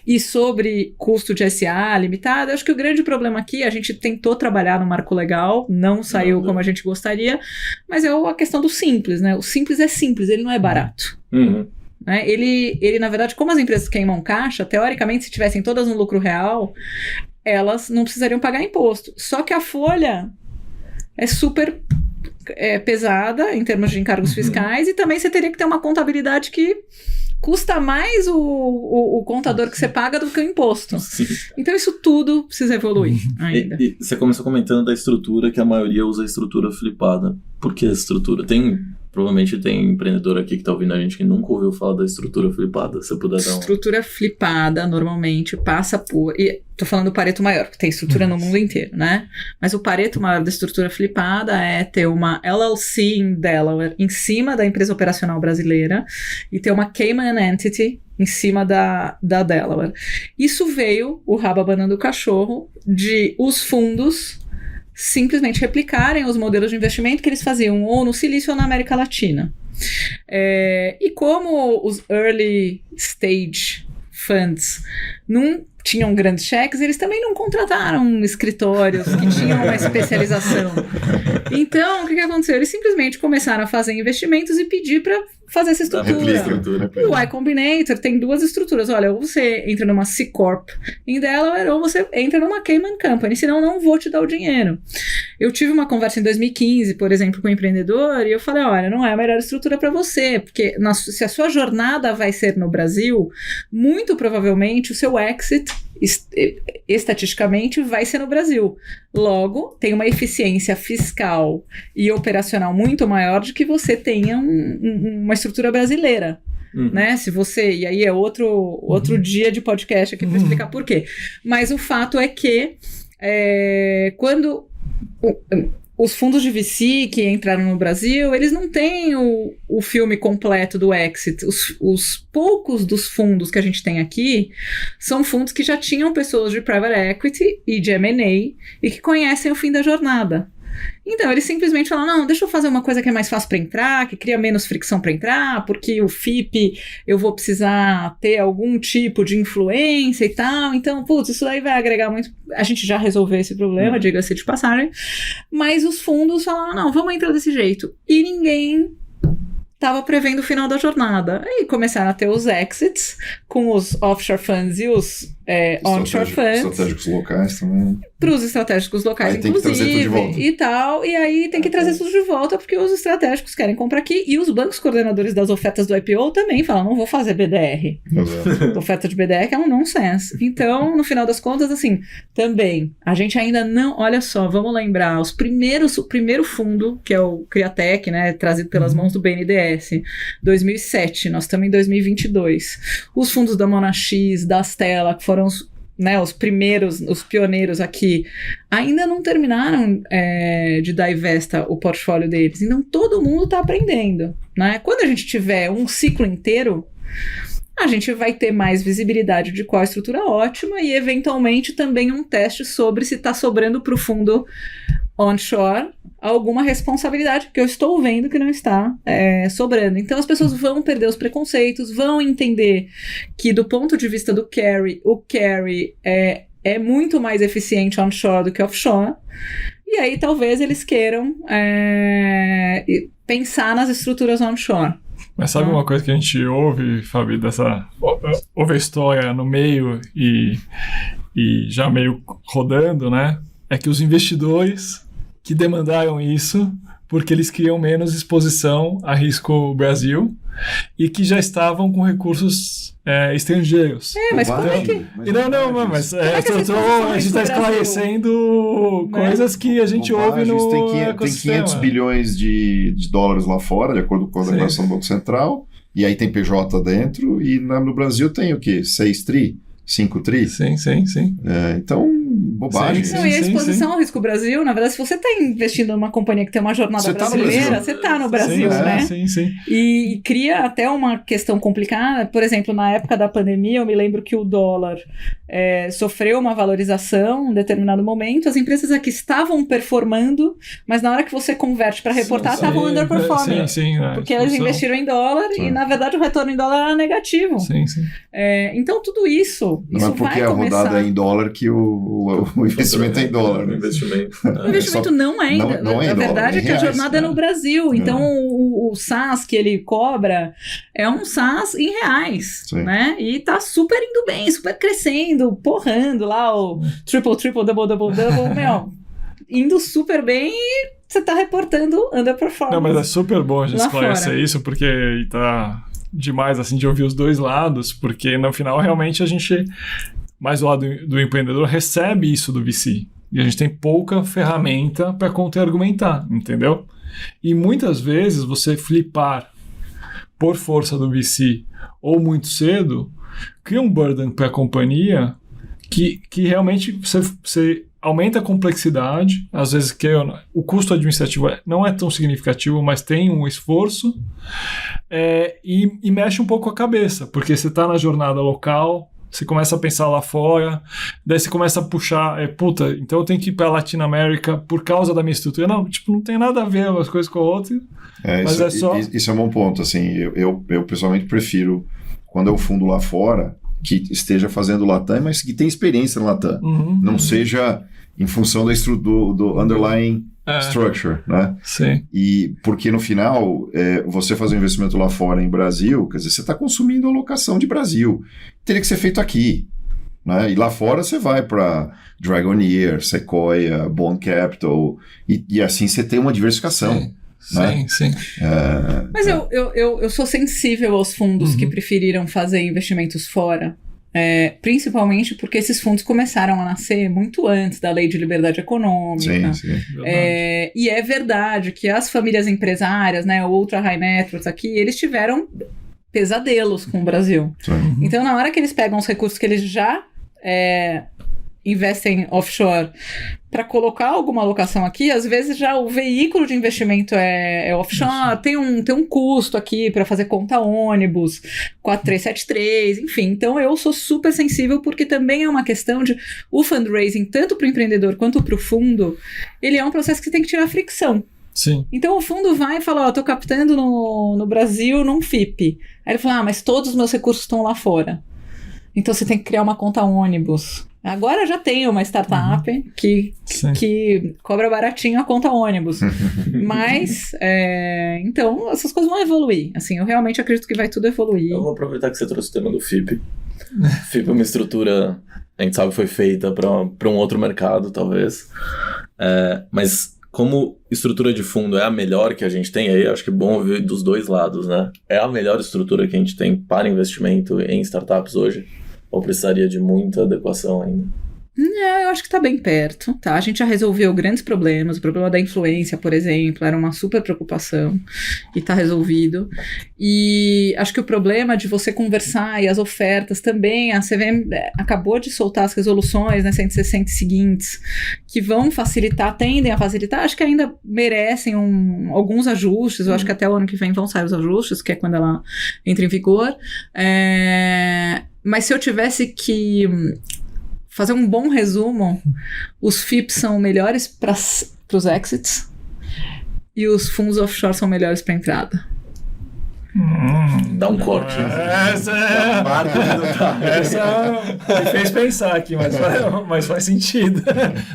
E sobre custo de SA limitado, acho que o grande problema aqui, a gente tentou trabalhar no marco legal, não saiu como a gente gostaria, mas é a questão do simples, né? O simples é simples, ele não é barato. Né? Ele, na verdade, como as empresas queimam caixa, teoricamente, se tivessem todas no lucro real, elas não precisariam pagar imposto. Só que a folha é super pesada em termos de encargos fiscais e também você teria que ter uma contabilidade que custa mais o contador que você paga do que o imposto. Sim. Então isso tudo precisa evoluir ainda. E você começou comentando da estrutura, que a maioria usa a estrutura flipada. Por que a estrutura? Provavelmente tem empreendedor aqui que tá ouvindo a gente que nunca ouviu falar da estrutura flipada. Se você puder dar Estrutura flipada, normalmente, passa por... E tô falando do Pareto maior, porque tem estrutura no mundo inteiro, né? Mas o Pareto maior da estrutura flipada é ter uma LLC em Delaware em cima da empresa operacional brasileira e ter uma Cayman Entity em cima da Delaware. Isso veio, o rabo abanando o cachorro, de os fundos simplesmente replicarem os modelos de investimento que eles faziam ou no Silício ou na América Latina. E como os early stage funds não tinham grandes cheques, eles também não contrataram escritórios que tinham uma especialização. Então, o que aconteceu? Eles simplesmente começaram a fazer investimentos e pedir para fazer essa estrutura. O Y Combinator tem 2 estruturas. Olha, ou você entra numa C Corp em Delaware, ou você entra numa Cayman Company, senão não vou te dar o dinheiro. Eu tive uma conversa em 2015, por exemplo, com um empreendedor, e eu falei, olha, não é a melhor estrutura para você, porque se a sua jornada vai ser no Brasil, muito provavelmente o seu exit estatisticamente vai ser no Brasil. Logo, tem uma eficiência fiscal e operacional muito maior de que você tenha uma estrutura brasileira. Né? Se você... E aí é outro dia de podcast aqui para explicar por quê. Mas o fato é que quando... os fundos de VC que entraram no Brasil, eles não têm o filme completo do exit. Os poucos dos fundos que a gente tem aqui são fundos que já tinham pessoas de private equity e de M&A e que conhecem o fim da jornada. Então, eles simplesmente falam, não, deixa eu fazer uma coisa que é mais fácil para entrar, que cria menos fricção para entrar, porque o FIP eu vou precisar ter algum tipo de influência e tal, então, putz, isso daí vai agregar muito. A gente já resolveu esse problema, diga-se de passagem, mas os fundos falaram, não, vamos entrar desse jeito. E ninguém estava prevendo o final da jornada. Aí começaram a ter os exits com os offshore funds e os onshore funds. Estratégicos locais também. Para os estratégicos locais, aí inclusive, tem que trazer tudo de volta. E tal, e aí tem que trazer tudo de volta, porque os estratégicos querem comprar aqui, e os bancos coordenadores das ofertas do IPO também falam, não vou fazer BDR. Oferta de BDR é um nonsense. Então, no final das contas, assim, também, a gente ainda não, olha só, vamos lembrar, o primeiro fundo, que é o Criatec, né, trazido pelas mãos do BNDES, 2007, nós estamos em 2022. Os fundos da Monax, da Stella, que foram os primeiros, os pioneiros aqui, ainda não terminaram de divesta o portfólio deles. Então, todo mundo está aprendendo, né? Quando a gente tiver um ciclo inteiro, a gente vai ter mais visibilidade de qual estrutura ótima e, eventualmente, também um teste sobre se está sobrando para o fundo onshore alguma responsabilidade, que eu estou vendo que não está sobrando. Então, as pessoas vão perder os preconceitos, vão entender que, do ponto de vista do carry, o carry é muito mais eficiente onshore do que offshore, e aí talvez eles queiram pensar nas estruturas onshore. Mas sabe uma coisa que a gente ouve, Fabi, ouve a história no meio e já meio rodando, né? É que os investidores que demandaram isso porque eles queriam menos exposição a risco Brasil e que já estavam com recursos estrangeiros. Mas como é que... Mas é que a gente está esclarecendo coisas que a gente ouve no tem 500 bilhões de dólares lá fora, de acordo com a declaração do Banco Central, e aí tem PJ dentro, e no Brasil tem o quê? 6 tri? 5 tri? Sim. Então, bobagem. Não, e a exposição ao risco Brasil, na verdade, se você está investindo numa companhia que tem uma jornada brasileira, você está no Brasil, né? Sim. E cria até uma questão complicada. Por exemplo, na época da pandemia, eu me lembro que o dólar sofreu uma valorização em um determinado momento. As empresas aqui estavam performando, mas na hora que você converte para reportar, estavam underperforming. Porque elas investiram em dólar e, na verdade, o retorno em dólar era negativo. Então, tudo isso não é porque a rodada é em dólar que o investimento é em dólar. O investimento não é em dólar. A verdade é que a jornada é no Brasil. Então, o SaaS que ele cobra é um SaaS em reais. Né? E tá super indo bem, super crescendo, porrando lá o triple, double, indo super bem e você tá reportando underperformance. Não, mas é super bom a gente esclarecer isso, porque tá demais assim de ouvir os dois lados, porque no final realmente a gente, mais do lado do empreendedor, recebe isso do VC. E a gente tem pouca ferramenta para contra-argumentar, entendeu? E muitas vezes você flipar por força do VC ou muito cedo, cria um burden para a companhia que realmente você aumenta a complexidade, às vezes o custo administrativo não é tão significativo, mas tem um esforço, e mexe um pouco a cabeça, porque você está na jornada local, você começa a pensar lá fora, daí você começa a puxar, então eu tenho que ir para a Latinoamérica por causa da minha estrutura. Não tem nada a ver umas coisas com a outra, mas isso é um bom ponto, assim, eu pessoalmente prefiro, quando eu fundo lá fora, que esteja fazendo Latam, mas que tenha experiência no Latam. Não seja em função do underlying structure, né? Sim. E porque no final, você fazer um investimento lá fora em Brasil, quer dizer, você está consumindo a alocação de Brasil. Teria que ser feito aqui. Né? E lá fora você vai para Dragoneer, Sequoia, Bond Capital, e assim você tem uma diversificação. Sim. Mas eu sou sensível aos fundos que preferiram fazer investimentos fora, principalmente porque esses fundos começaram a nascer muito antes da Lei de Liberdade Econômica. Sim. E é verdade que as famílias empresárias, né, o ultra high net worth aqui, eles tiveram pesadelos com o Brasil. Então, na hora que eles pegam os recursos que eles já investem offshore para colocar alguma alocação aqui, às vezes já o veículo de investimento é offshore, tem um custo aqui para fazer conta ônibus, 4373, enfim. Então eu sou super sensível porque também é uma questão de o fundraising, tanto para o empreendedor quanto para o fundo, ele é um processo que você tem que tirar fricção. Sim. Então o fundo vai e fala, tô captando no Brasil num FIP. Aí ele fala, mas todos os meus recursos estão lá fora. Então você tem que criar uma conta ônibus. Agora já tem uma startup que cobra baratinho a conta ônibus. Mas, então, essas coisas vão evoluir. Assim, eu realmente acredito que vai tudo evoluir. Eu vou aproveitar que você trouxe o tema do FIP. FIP é uma estrutura, a gente sabe que foi feita para um outro mercado, talvez. Mas como estrutura de fundo é a melhor que a gente tem, aí acho que é bom ouvir dos dois lados, né? É a melhor estrutura que a gente tem para investimento em startups hoje? Ou precisaria de muita adequação ainda? Não, eu acho que tá bem perto, tá? A gente já resolveu grandes problemas. O problema da influência, por exemplo, era uma super preocupação e tá resolvido. E acho que o problema de você conversar e as ofertas também, a CVM acabou de soltar as resoluções, né, 160 seguintes, que vão facilitar, tendem a facilitar, acho que ainda merecem alguns ajustes. Eu acho que até o ano que vem vão sair os ajustes, que é quando ela entra em vigor. Mas se eu tivesse que fazer um bom resumo, os FIPs são melhores para os exits e os fundos offshore são melhores para entrada. Dá um corte. Essa me fez pensar aqui, mas faz sentido.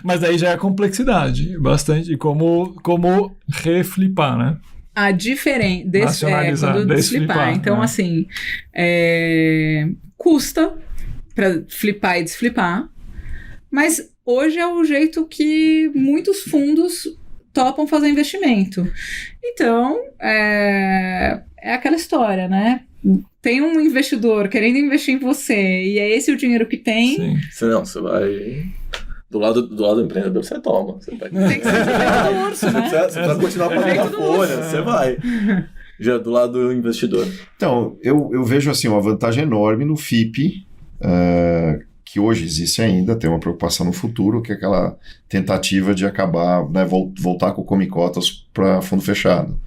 Mas daí já é a complexidade, bastante, como reflipar, né? A diferença nacionalizar, desflipar. Então, assim, custa para flipar e desflipar, mas hoje é o jeito que muitos fundos topam fazer investimento. Então, é aquela história, né? Tem um investidor querendo investir em você e é esse o dinheiro que tem. Sim. Você vai... Do lado do empreendedor, você toma. Você vai... Tem que ser do urso, né? Você vai continuar pagando a folha, você vai. Já do lado do investidor. Então, eu vejo assim uma vantagem enorme no FIP, que hoje existe ainda, tem uma preocupação no futuro, que é aquela tentativa de acabar, né, voltar com comicotas para fundo fechado.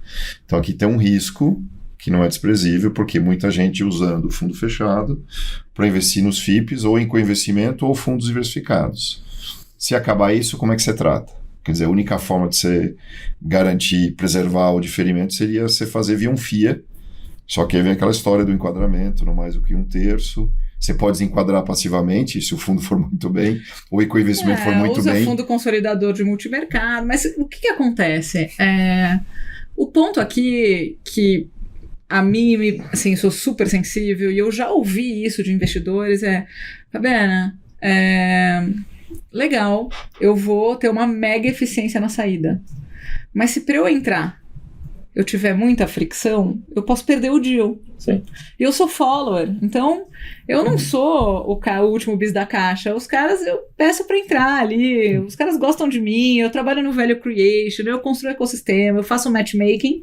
Então aqui tem um risco que não é desprezível, porque muita gente usando o fundo fechado para investir nos FIPs, ou em co-investimento, ou fundos diversificados. Se acabar isso, como é que você trata? Quer dizer, a única forma de você garantir, preservar o diferimento seria você fazer via um FIA, só que aí vem aquela história do enquadramento, não mais do que 1/3. Você pode desenquadrar passivamente, se o fundo for muito bem, ou o co-investimento for muito usa bem. Fundo consolidador de multimercado, mas o que acontece? O ponto aqui que a mim, assim, sou super sensível e eu já ouvi isso de investidores, Fabiana, legal, eu vou ter uma mega eficiência na saída, mas se para eu entrar eu tiver muita fricção, eu posso perder o deal. Sim. E eu sou follower, então eu não sou o último bis da caixa. Os caras, eu peço para entrar ali, os caras gostam de mim, eu trabalho no Value Creation, eu construo ecossistema, eu faço matchmaking,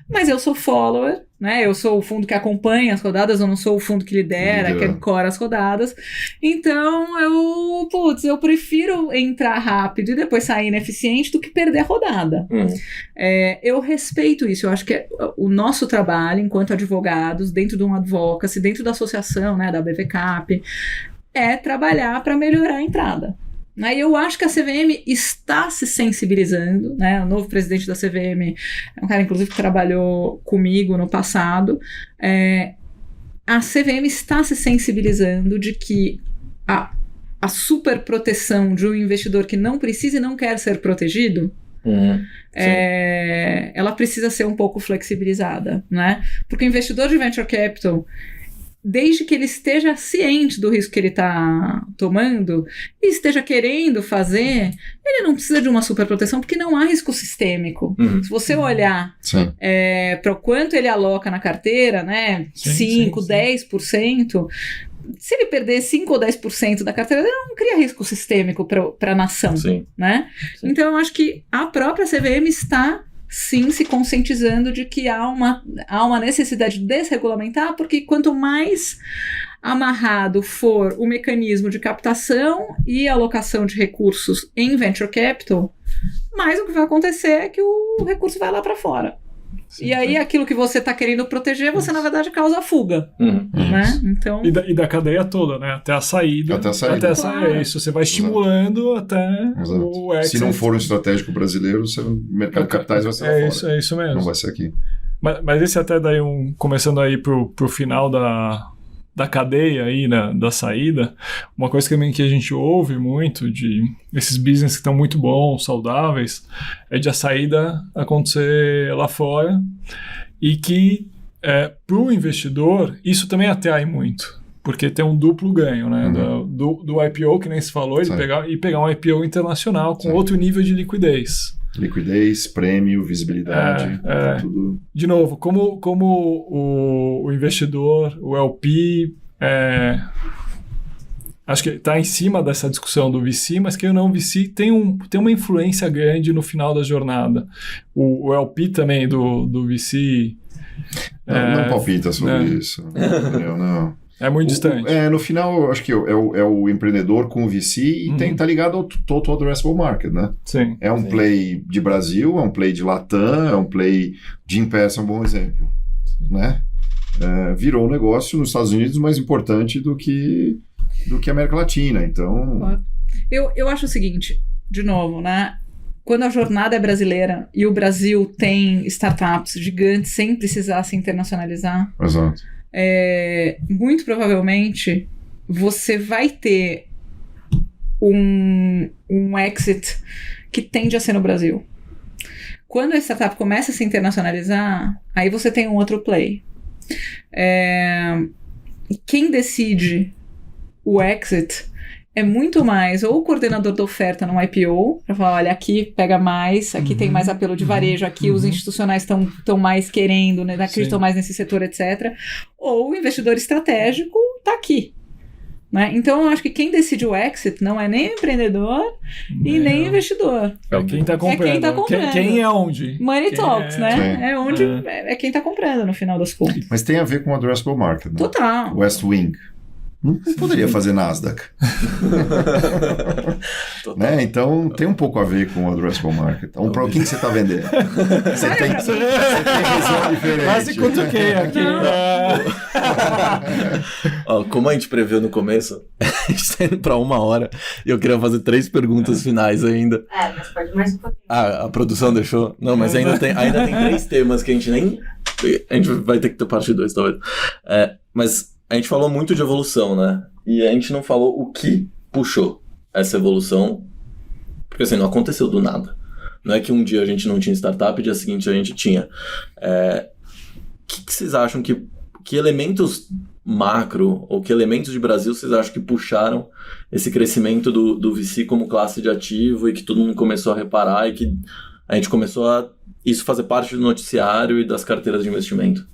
mas eu sou follower, né? Eu sou o fundo que acompanha as rodadas, eu não sou o fundo que lidera, que ancora as rodadas. Então eu prefiro entrar rápido e depois sair ineficiente do que perder a rodada. Eu respeito isso, eu acho que o nosso trabalho enquanto advogados, dentro de um advocacy, dentro da associação, né, da BVCAP, é trabalhar para melhorar a entrada. E eu acho que a CVM está se sensibilizando, né? O novo presidente da CVM é um cara, inclusive, que trabalhou comigo no passado. A CVM está se sensibilizando de que a super proteção de um investidor que não precisa e não quer ser protegido, ela precisa ser um pouco flexibilizada, né? Porque o investidor de venture capital, desde que ele esteja ciente do risco que ele está tomando e esteja querendo fazer, ele não precisa de uma superproteção, porque não há risco sistêmico. Se você olhar para o quanto ele aloca na carteira, né, 5%, 10%, se ele perder 5% ou 10% da carteira, ele não cria risco sistêmico para a nação. Né? Então, eu acho que a própria CVM está sim se conscientizando de que há uma necessidade de desregulamentar, porque quanto mais amarrado for o mecanismo de captação e alocação de recursos em venture capital, mais o que vai acontecer é que o recurso vai lá para fora. E aí aquilo que você está querendo proteger, você na verdade causa fuga. Né? Então... E da cadeia toda, né? Até a saída. Claro. É isso, você vai estimulando até o exit. Se não for um estratégico brasileiro, o mercado de capitais vai ser lá fora. É isso mesmo. Não vai ser aqui. Mas esse até daí, começando aí pro final da cadeia aí, né, da saída, uma coisa também que a gente ouve muito de esses business que estão muito bons, saudáveis, é de a saída acontecer lá fora e que para o investidor isso também atrai muito, porque tem um duplo ganho, né, do IPO, que nem se falou, de pegar um IPO internacional com outro nível de liquidez. Liquidez, prêmio, visibilidade, tudo. De novo, como o investidor, o LP, acho que está em cima dessa discussão do VC, mas que o VC tem uma influência grande no final da jornada. O LP também do VC... Não palpita sobre isso. Não. É muito distante. No final, acho que é o empreendedor com o VC e tá ligado ao total addressable market, né? Sim. É um play de Brasil, é um play de Latam, é um play de Gympass, é um bom exemplo. Né? Virou um negócio nos Estados Unidos mais importante do que a América Latina, então... Eu acho o seguinte, de novo, né? Quando a jornada é brasileira e o Brasil tem startups gigantes sem precisar se internacionalizar... Exato. Muito provavelmente você vai ter um exit que tende a ser no Brasil. Quando a startup começa a se internacionalizar, aí você tem um outro play. Quem decide o exit é muito mais ou o coordenador da oferta no IPO, para falar, olha, aqui pega mais, aqui tem mais apelo de varejo, aqui os institucionais estão mais querendo, né, acreditam mais nesse setor, etc. Ou o investidor estratégico está aqui. Né? Então, eu acho que quem decide o exit não é nem o empreendedor e nem o investidor. É quem está comprando. É quem tá comprando. Quem é onde? Money quem talks, né? Sim. É onde é quem está comprando, no final das contas. Mas tem a ver com o addressable market, né? Total. West Wing. Não poderia fazer Nasdaq. Né? Então, tem um pouco a ver com o addressable market. Então, para o que você está vendendo? Você tem visão diferente. Quase cutuquei aqui. Ó, como a gente previu no começo, a gente está indo para 1 hora e eu queria fazer 3 perguntas finais ainda. Mas pode mais um pouquinho. A produção deixou? Não, mas ainda tem 3 temas que a gente nem... A gente vai ter que ter parte 2, talvez. Mas a gente falou muito de evolução, né? E a gente não falou o que puxou essa evolução. Porque assim, não aconteceu do nada. Não é que um dia a gente não tinha startup e dia seguinte a gente tinha. Que vocês acham que elementos macro ou que elementos de Brasil vocês acham que puxaram esse crescimento do VC como classe de ativo e que todo mundo começou a reparar e que a gente começou a isso fazer parte do noticiário e das carteiras de investimento?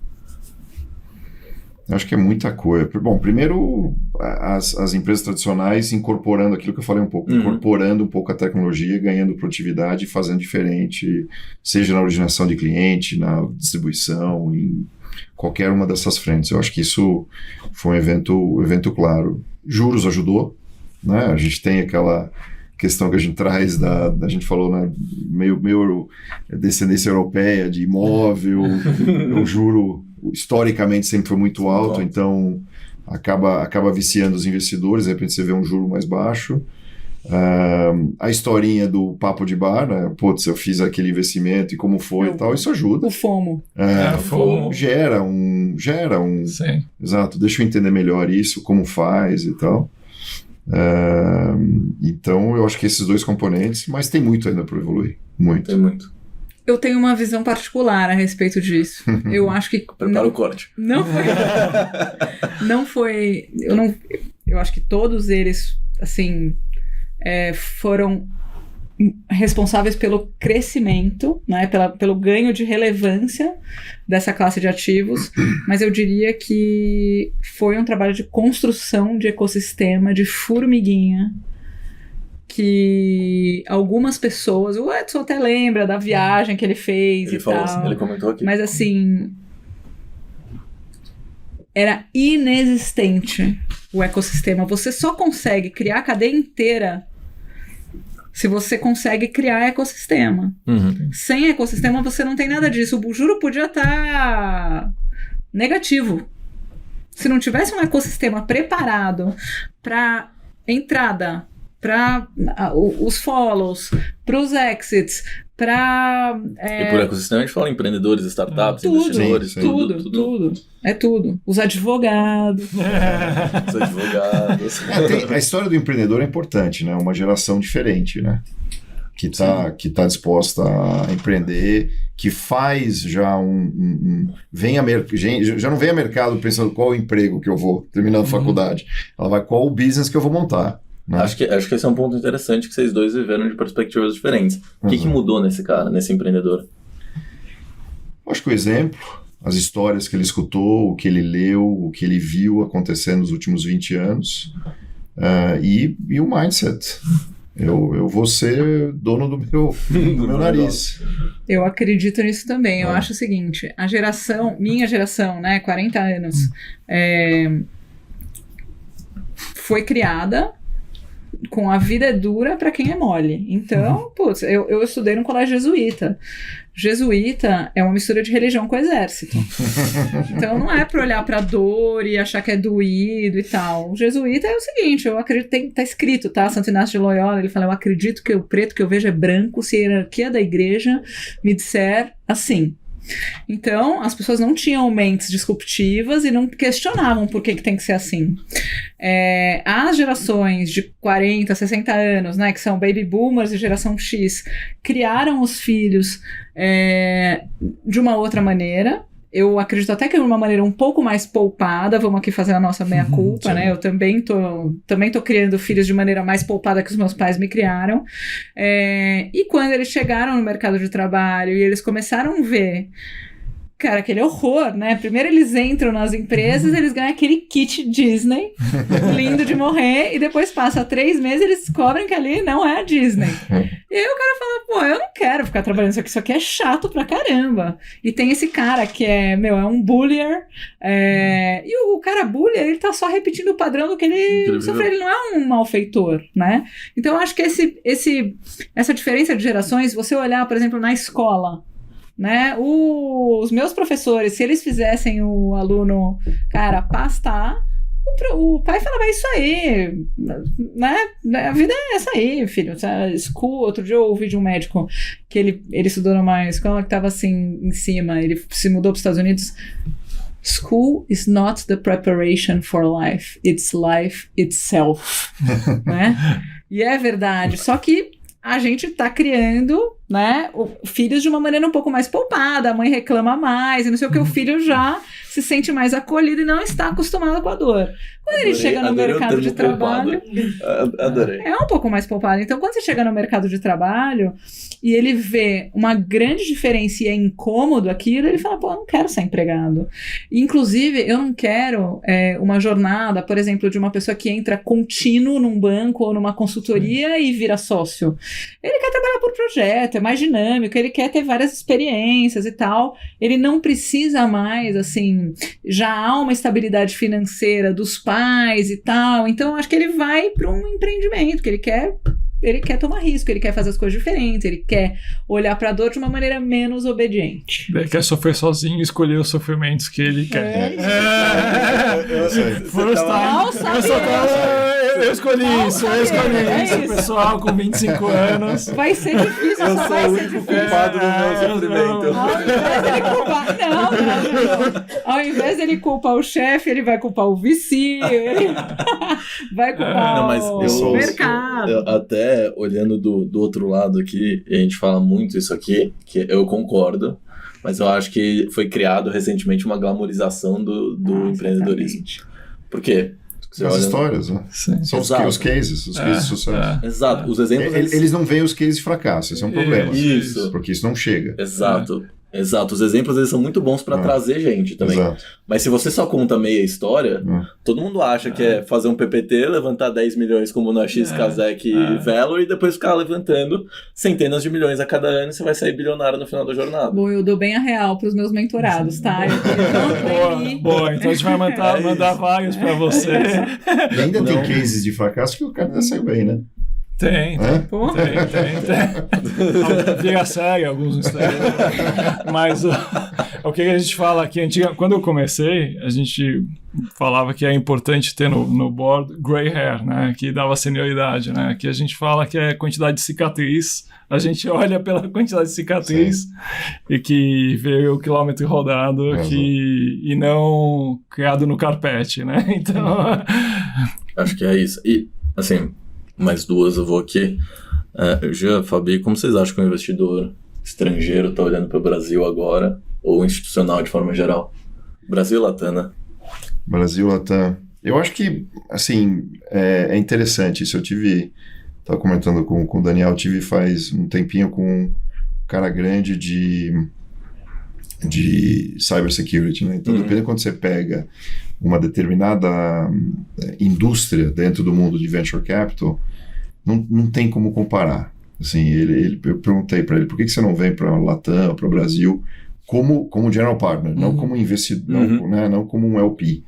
Eu acho que é muita coisa. Bom, primeiro, as empresas tradicionais incorporando aquilo que eu falei um pouco, incorporando um pouco a tecnologia, ganhando produtividade e fazendo diferente, seja na originação de cliente, na distribuição, em qualquer uma dessas frentes. Eu acho que isso foi um evento claro. Juros ajudou, né? A gente tem aquela questão que a gente traz a gente falou, né, meio descendência europeia de imóvel, o juro historicamente sempre foi muito alto, então acaba viciando os investidores, de repente você vê um juro mais baixo. A historinha do papo de bar, né? Putz, eu fiz aquele investimento e como foi e tal, isso ajuda. O FOMO. FOMO gera um... Sim. Exato, deixa eu entender melhor isso, como faz e tal. Então eu acho que esses 2 componentes, mas tem muito ainda para evoluir. Muito. Tem muito. Eu tenho uma visão particular a respeito disso. Eu acho que... Prepara o corte. Não foi... Eu acho que todos eles, assim, foram responsáveis pelo crescimento, né, pelo ganho de relevância dessa classe de ativos, mas eu diria que foi um trabalho de construção de ecossistema, de formiguinha, que algumas pessoas, o Edson até lembra da viagem que ele fez ele e falou tal, assim, ele comentou aqui. mas assim, era inexistente o ecossistema. Você só consegue criar a cadeia inteira se você consegue criar ecossistema. Sem ecossistema você não tem nada disso. O juro podia estar negativo. Se não tivesse um ecossistema preparado para entrada, para os follows, para os exits, para... E por ecossistema a gente fala empreendedores, startups, investidores, tudo. É tudo. Os advogados. Os advogados. A história do empreendedor é importante, né? Uma geração diferente, né? Que tá disposta a empreender, que faz já já não vem a mercado pensando qual o emprego que eu vou terminando faculdade. Ela vai qual o business que eu vou montar. Né? Acho que esse é um ponto interessante que vocês dois viveram de perspectivas diferentes. O que mudou nesse cara, nesse empreendedor? Acho que o exemplo, as histórias que ele escutou, o que ele leu, o que ele viu acontecendo nos últimos 20 anos e o mindset. Eu vou ser dono do meu nariz. Eu acredito nisso também. Eu acho o seguinte, minha geração, né, 40 anos, foi criada com a vida é dura para quem é mole. Então, putz, eu estudei num colégio jesuíta. Jesuíta é uma mistura de religião com exército. Então não é para olhar para dor e achar que é doído e tal. O jesuíta é o seguinte, eu acredito, tá escrito, tá? Santo Inácio de Loyola, ele fala, eu acredito que o preto que eu vejo é branco se a hierarquia da igreja me disser assim. Então, as pessoas não tinham mentes disruptivas e não questionavam por que tem que ser assim. As gerações de 40, 60 anos, né, que são baby boomers e geração X, criaram os filhos de uma outra maneira. eu acredito até que de uma maneira um pouco mais poupada, vamos aqui fazer a nossa meia-culpa, né? Eu também tô criando filhos de maneira mais poupada que os meus pais me criaram. E quando eles chegaram no mercado de trabalho e eles começaram a ver, cara, aquele horror, né? Primeiro eles entram nas empresas, eles ganham aquele kit Disney, lindo de morrer, e depois passa 3 meses e eles descobrem que ali não é a Disney. E aí o cara fala, pô, eu não quero ficar trabalhando isso aqui é chato pra caramba. E tem esse cara que é um bullier, e o cara bullier, ele tá só repetindo o padrão do que ele sofreu, ele não é um malfeitor, né? Então eu acho que essa diferença de gerações, você olhar, por exemplo, na escola, né? Os meus professores, se eles fizessem o aluno, cara, pastar, o pai falava, é isso aí, né? A vida é essa aí, filho. School, outro dia eu ouvi de um médico que ele estudou numa escola que tava assim, em cima, ele se mudou para os Estados Unidos. School is not the preparation for life, it's life itself. Né? E é verdade, só que a gente tá criando, né, filhos de uma maneira um pouco mais poupada, a mãe reclama mais, e não sei o que, o filho já se sente mais acolhido e não está acostumado com a dor. Quando ele chega no mercado de trabalho... Adorei. É um pouco mais poupado. Então, quando você chega no mercado de trabalho e ele vê uma grande diferença e é incômodo aquilo, ele fala, pô, eu não quero ser empregado. Inclusive, eu não quero uma jornada, por exemplo, de uma pessoa que entra contínuo num banco ou numa consultoria e vira sócio. Ele quer trabalhar por projeto, é mais dinâmico, ele quer ter várias experiências e tal. Ele não precisa mais, assim, já há uma estabilidade financeira dos pais e tal. Então, acho que ele vai para um empreendimento, que ele quer tomar risco, ele quer fazer as coisas diferentes, ele quer olhar para a dor de uma maneira menos obediente. Ele quer sofrer sozinho e escolher os sofrimentos que ele quer. Eu escolhi isso. Pessoal com 25 anos. Vai ser difícil. Eu sou o único culpado do meu sofrimento. Ao invés dele culpar o chefe, ele vai culpar o VC, ele vai culpar o mercado. Até olhando do outro lado aqui, a gente fala muito isso aqui, que eu concordo, mas eu acho que foi criado recentemente uma glamorização do empreendedorismo. Por quê? As histórias, né? São os cases de sucesso. Exato, os exemplos... Eles não veem os cases de fracasso, esse é um problema. Isso. Porque isso não chega. Exato, os exemplos eles são muito bons para trazer gente também. Exato. Mas se você só conta meia história, todo mundo acha que é fazer um PPT, levantar 10 milhões como na XKZEC e Valor e depois ficar levantando centenas de milhões a cada ano e você vai sair bilionário no final da jornada. Bom, eu dou bem a real pros meus mentorados, tá? Boa, então a gente vai mandar vagas para você. E ainda tem cases de fracasso que o cara ainda saiu bem, né? Tem. Vira série, alguns não estão. Mas o que a gente fala aqui, quando eu comecei, a gente falava que é importante ter no board gray hair, né? Que dava senioridade, né? Que a gente fala que é quantidade de cicatriz. A gente olha pela quantidade de cicatriz e que vê o quilômetro rodado e não criado no carpete, né? Então... Acho que é isso. E, assim... Mais duas eu vou aqui. Jean, Fabi, como vocês acham que o investidor estrangeiro está olhando para o Brasil agora, ou institucional de forma geral? Brasil e Latam, né? Brasil e Latam. Eu acho que, assim, é interessante isso. Estava comentando com o Daniel, tive faz um tempinho com um cara grande de cybersecurity, né? Então, dependendo de quando você pega uma determinada indústria dentro do mundo de venture capital, não tem como comparar. Assim, eu perguntei para ele, por que você não vem para a Latam, para o Brasil, como general partner, não como investidor, não como um LP?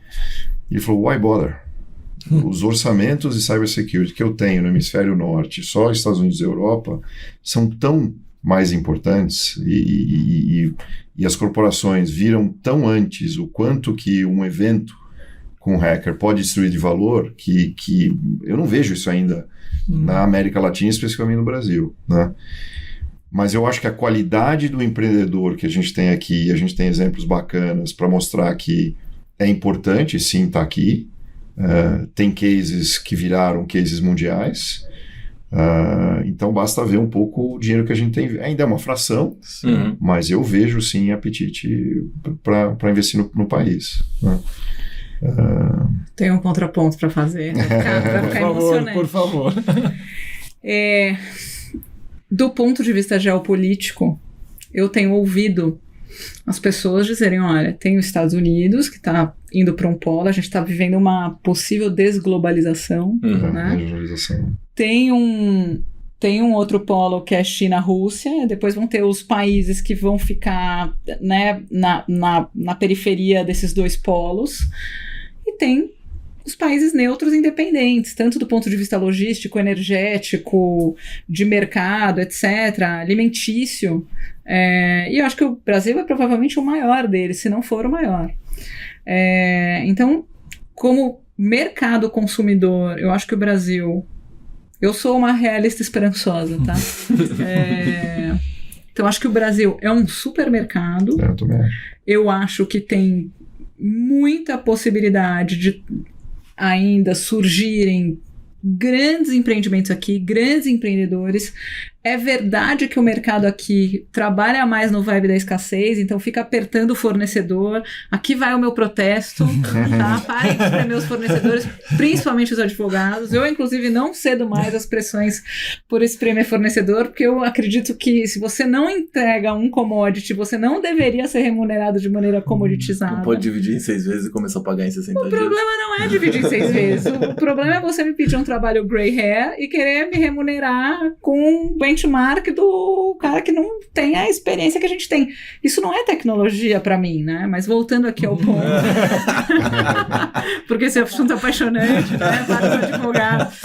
Ele falou, why bother? Os orçamentos de cybersecurity que eu tenho no hemisfério norte, só Estados Unidos e Europa, são tão mais importantes e as corporações viram tão antes o quanto que um evento com um hacker pode destruir de valor que eu não vejo isso ainda na América Latina, especificamente no Brasil, né? Mas eu acho que a qualidade do empreendedor que a gente tem aqui, a gente tem exemplos bacanas para mostrar que é importante sim estar aqui, tem cases que viraram cases mundiais, Então basta ver um pouco o dinheiro que a gente tem. Ainda é uma fração, mas eu vejo sim apetite para investir no país. Né? Tem um contraponto para fazer. Vai ficar emocionante. Por favor. Do ponto de vista geopolítico, eu tenho ouvido as pessoas dizerem, olha, tem os Estados Unidos que está indo para um polo, a gente está vivendo uma possível desglobalização, né? Regionalização. Tem um outro polo que é China-Rússia, depois vão ter os países que vão ficar, né, na periferia desses dois polos, e tem os países neutros independentes, tanto do ponto de vista logístico, energético, de mercado, etc., alimentício. E eu acho que o Brasil é provavelmente o maior deles, se não for o maior. Então, como mercado consumidor, eu acho que o Brasil... Eu sou uma realista esperançosa, tá? Então, acho que o Brasil é um supermercado. Eu também acho. Eu acho que tem muita possibilidade de ainda surgirem grandes empreendimentos aqui, grandes empreendedores. É verdade que o mercado aqui trabalha mais no vibe da escassez, então fica apertando o fornecedor. Aqui vai o meu protesto, tá? Parem de espremer os fornecedores, principalmente os advogados. Eu, inclusive, não cedo mais as pressões por espremer fornecedor, porque eu acredito que se você não entrega um commodity, você não deveria ser remunerado de maneira comoditizada. Não pode dividir em 6 vezes e começar a pagar em 60 dias. O problema não é dividir em 6 vezes. O problema é você me pedir um trabalho grey hair e querer me remunerar com benchmark do cara que não tem a experiência que a gente tem. Isso não é tecnologia para mim, né? Mas voltando aqui ao ponto, porque esse é um assunto apaixonante, né? Para os advogados.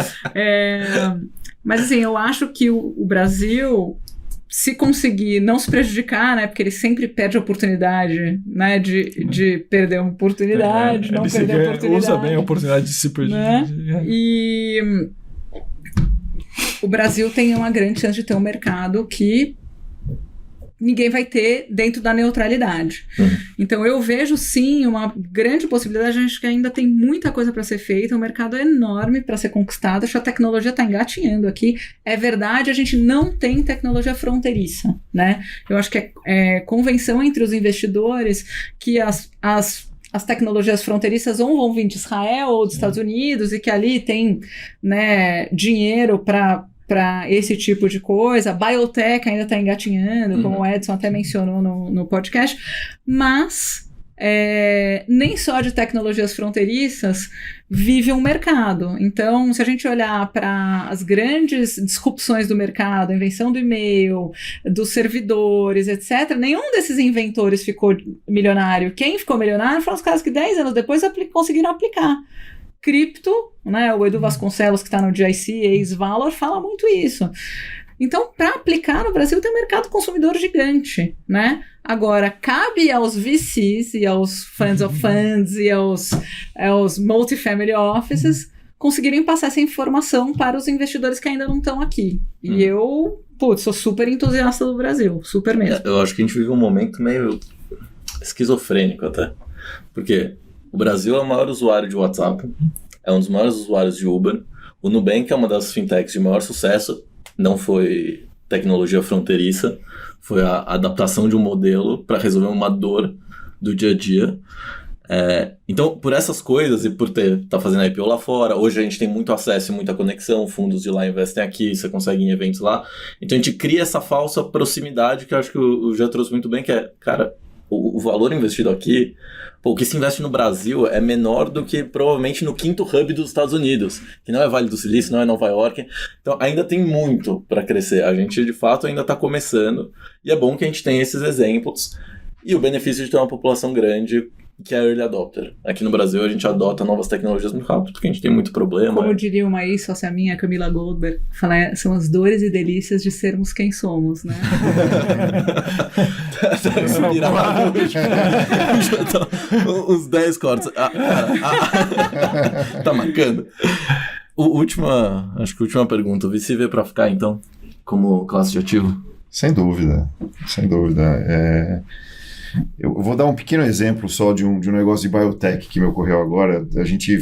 Mas assim, eu acho que o Brasil, se conseguir não se prejudicar, né? Porque ele sempre perde a oportunidade, né? De perder uma oportunidade, não perder a oportunidade. Usa bem a oportunidade de se prejudicar. Né? E o Brasil tem uma grande chance de ter um mercado que ninguém vai ter dentro da neutralidade. Então eu vejo sim uma grande possibilidade, acho que ainda tem muita coisa para ser feita, um mercado enorme para ser conquistado, acho que a tecnologia está engatinhando aqui. É verdade, a gente não tem tecnologia fronteiriça, né? Eu acho que é convenção entre os investidores que as tecnologias fronteiriças ou vão vir de Israel ou dos Estados Unidos e que ali tem, né, dinheiro para esse tipo de coisa. A biotech ainda está engatinhando, como o Edson até mencionou no podcast, mas nem só de tecnologias fronteiriças vive um mercado. Então, se a gente olhar para as grandes disrupções do mercado, a invenção do e-mail, dos servidores, etc., nenhum desses inventores ficou milionário. Quem ficou milionário foram os caras que 10 anos depois conseguiram aplicar. Cripto, né? O Edu Vasconcelos, que está no GIC, ex-Valor, fala muito isso. Então, para aplicar no Brasil, tem um mercado consumidor gigante, né? Agora, cabe aos VCs e aos funds of funds e aos multifamily offices conseguirem passar essa informação para os investidores que ainda não estão aqui. E eu, sou super entusiasta do Brasil, super mesmo. Eu acho que a gente vive um momento meio esquizofrênico até. Porque o Brasil é o maior usuário de WhatsApp, é um dos maiores usuários de Uber. O Nubank é uma das fintechs de maior sucesso. Não foi tecnologia fronteiriça, foi a adaptação de um modelo para resolver uma dor do dia a dia. Então, por essas coisas e por estar fazendo IPO lá fora, hoje a gente tem muito acesso e muita conexão, fundos de lá investem aqui, você consegue em eventos lá. Então a gente cria essa falsa proximidade que eu acho que o Jean trouxe muito bem, que é, cara, o valor investido aqui, o que se investe no Brasil é menor do que provavelmente no 5º hub dos Estados Unidos, que não é Vale do Silício, não é Nova York. Então ainda tem muito para crescer. A gente de fato ainda está começando e é bom que a gente tenha esses exemplos e o benefício de ter uma população grande que é early adopter. Aqui no Brasil a gente adota novas tecnologias muito rápido porque a gente tem muito problema. Como diria uma ex-sócia minha, Camila Goldberg, são as dores e delícias de sermos quem somos, né? Tá inspirado. Os 10 cortes. Tá marcando. Acho que a última pergunta. O VC veio para ficar, então, como classe de ativo? Sem dúvida, sem dúvida. Eu vou dar um pequeno exemplo só de um negócio de biotech que me ocorreu agora. A gente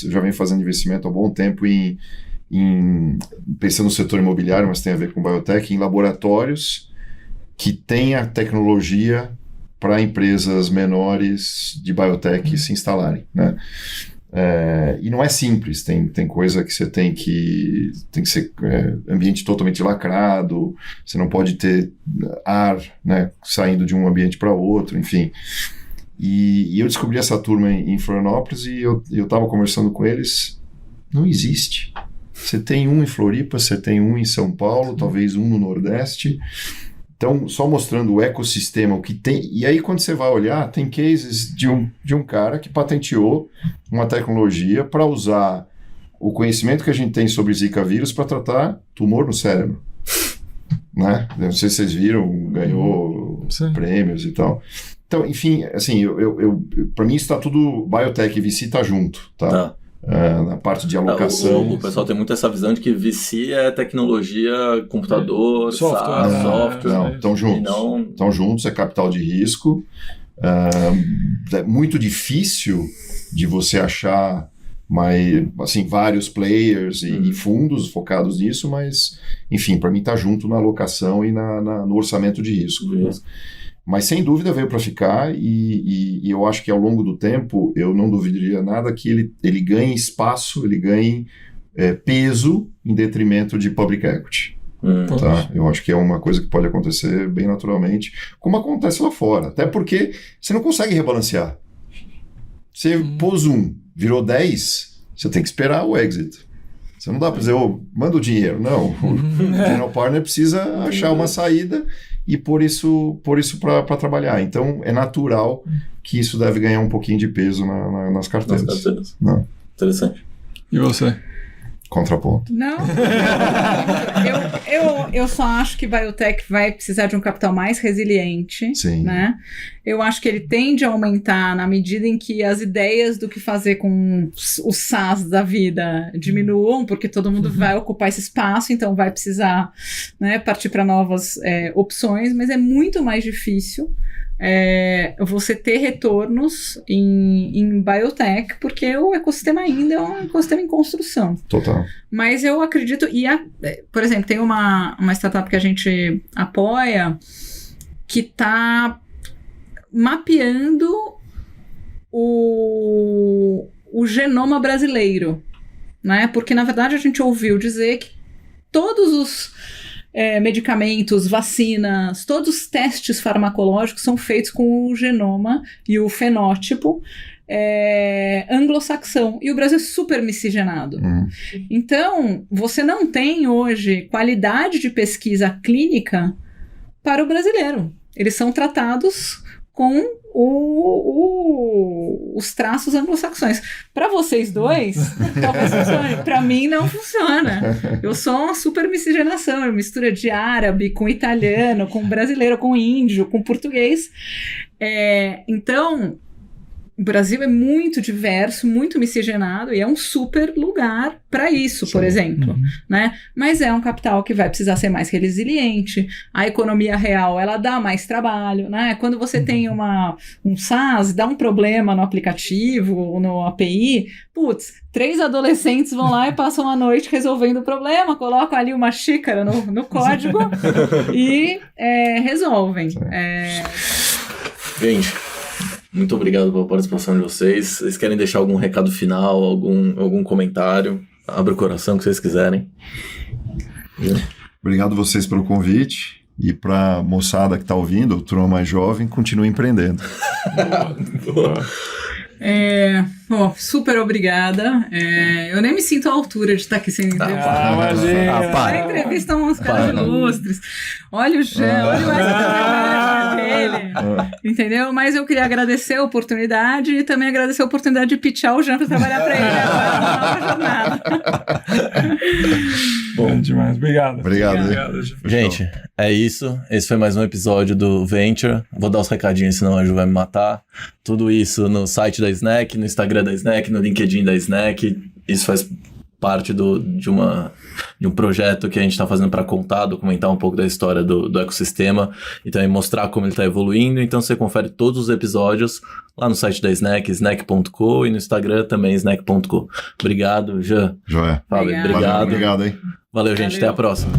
já vem fazendo investimento há bom tempo em pensando no setor imobiliário, mas tem a ver com biotech, em laboratórios que têm a tecnologia para empresas menores de biotech se instalarem, né? E não é simples, tem coisa que você tem que ser ambiente totalmente lacrado, você não pode ter ar, né, saindo de um ambiente para outro, enfim. E eu descobri essa turma em Florianópolis e eu estava conversando com eles, não existe. Você tem um em Floripa, você tem um em São Paulo, talvez um no Nordeste. Então, só mostrando o ecossistema, o que tem. E aí, quando você vai olhar, tem cases de um cara que patenteou uma tecnologia para usar o conhecimento que a gente tem sobre Zika vírus para tratar tumor no cérebro. Né? Não sei se vocês viram, ganhou prêmios e tal. Então, enfim, assim, para mim está tudo biotech e VC está junto, tá? Na parte de alocação. O pessoal tem muito essa visão de que VC é tecnologia, computador, software. Não, estão juntos. Estão juntos, é capital de risco. É muito difícil de você achar vários players e fundos focados nisso, mas, enfim, para mim está junto na alocação e no orçamento de risco. Mas sem dúvida veio para ficar e eu acho que ao longo do tempo eu não duvidaria nada que ele ganhe espaço, ele ganhe peso em detrimento de public equity. Tá? Eu acho que é uma coisa que pode acontecer bem naturalmente, como acontece lá fora. Até porque você não consegue rebalancear. Você pôs virou 10, você tem que esperar o exit. Você não dá para dizer, manda o dinheiro. Não, o general partner precisa achar uma saída e pôr isso para trabalhar. Então, é natural que isso deve ganhar um pouquinho de peso nas carteiras. Não. Interessante. E você? Contraponto. Não. Eu só acho que biotech vai precisar de um capital mais resiliente. Sim. Né? Eu acho que ele tende a aumentar na medida em que as ideias do que fazer com os SaaS da vida diminuam, porque todo mundo vai ocupar esse espaço, então vai precisar, né, partir para novas opções, mas é muito mais difícil você ter retornos em biotech, porque o ecossistema ainda é um ecossistema em construção. Total. Mas eu acredito, por exemplo, tem uma startup que a gente apoia que está mapeando o genoma brasileiro, né? Porque, na verdade, a gente ouviu dizer que todos os medicamentos, vacinas, todos os testes farmacológicos são feitos com o genoma e o fenótipo anglo-saxão. E o Brasil é super miscigenado. Então, você não tem hoje qualidade de pesquisa clínica para o brasileiro. Eles são tratados com os traços anglo-saxões. Para vocês dois, talvez funcione. Para mim, não funciona. Eu sou uma super miscigenação, mistura de árabe com italiano, com brasileiro, com índio, com português. Então, o Brasil é muito diverso, muito miscigenado e é um super lugar para isso, por exemplo. Né? Mas é um capital que vai precisar ser mais resiliente. A economia real, ela dá mais trabalho. Né? Quando você tem um SaaS, dá um problema no aplicativo ou no API, 3 adolescentes vão lá e passam a noite resolvendo o problema, colocam ali uma xícara no código e resolvem. Gente, muito obrigado pela participação de vocês. Vocês querem deixar algum recado final, algum comentário? Abre o coração que vocês quiserem. Obrigado vocês pelo convite. E para a moçada que está ouvindo, turma mais jovem, continue empreendendo. Boa. Super obrigada. Eu nem me sinto à altura de estar aqui sendo entrevistado. Na entrevista estão uns caras ilustres. Olha o Jean, olha essa dele. Entendeu? Mas eu queria agradecer a oportunidade e também agradecer a oportunidade de pitchar o Jean para trabalhar para ele agora na nova jornada. Bom demais. Obrigado. Obrigado. Gente, é isso. Esse foi mais um episódio do Venture. Vou dar os recadinhos, senão a Ju vai me matar. Tudo isso no site da Snack, no Instagram da Snack, no LinkedIn da Snack. Isso faz parte de um projeto que a gente está fazendo para contar, documentar um pouco da história do ecossistema e também mostrar como ele está evoluindo. Então você confere todos os episódios lá no site da Snack, snack.co, e no Instagram também, snack.co. Obrigado, Jean. Joia. Fábio, Obrigado. obrigado. Obrigado, hein? Valeu, gente. Até a próxima.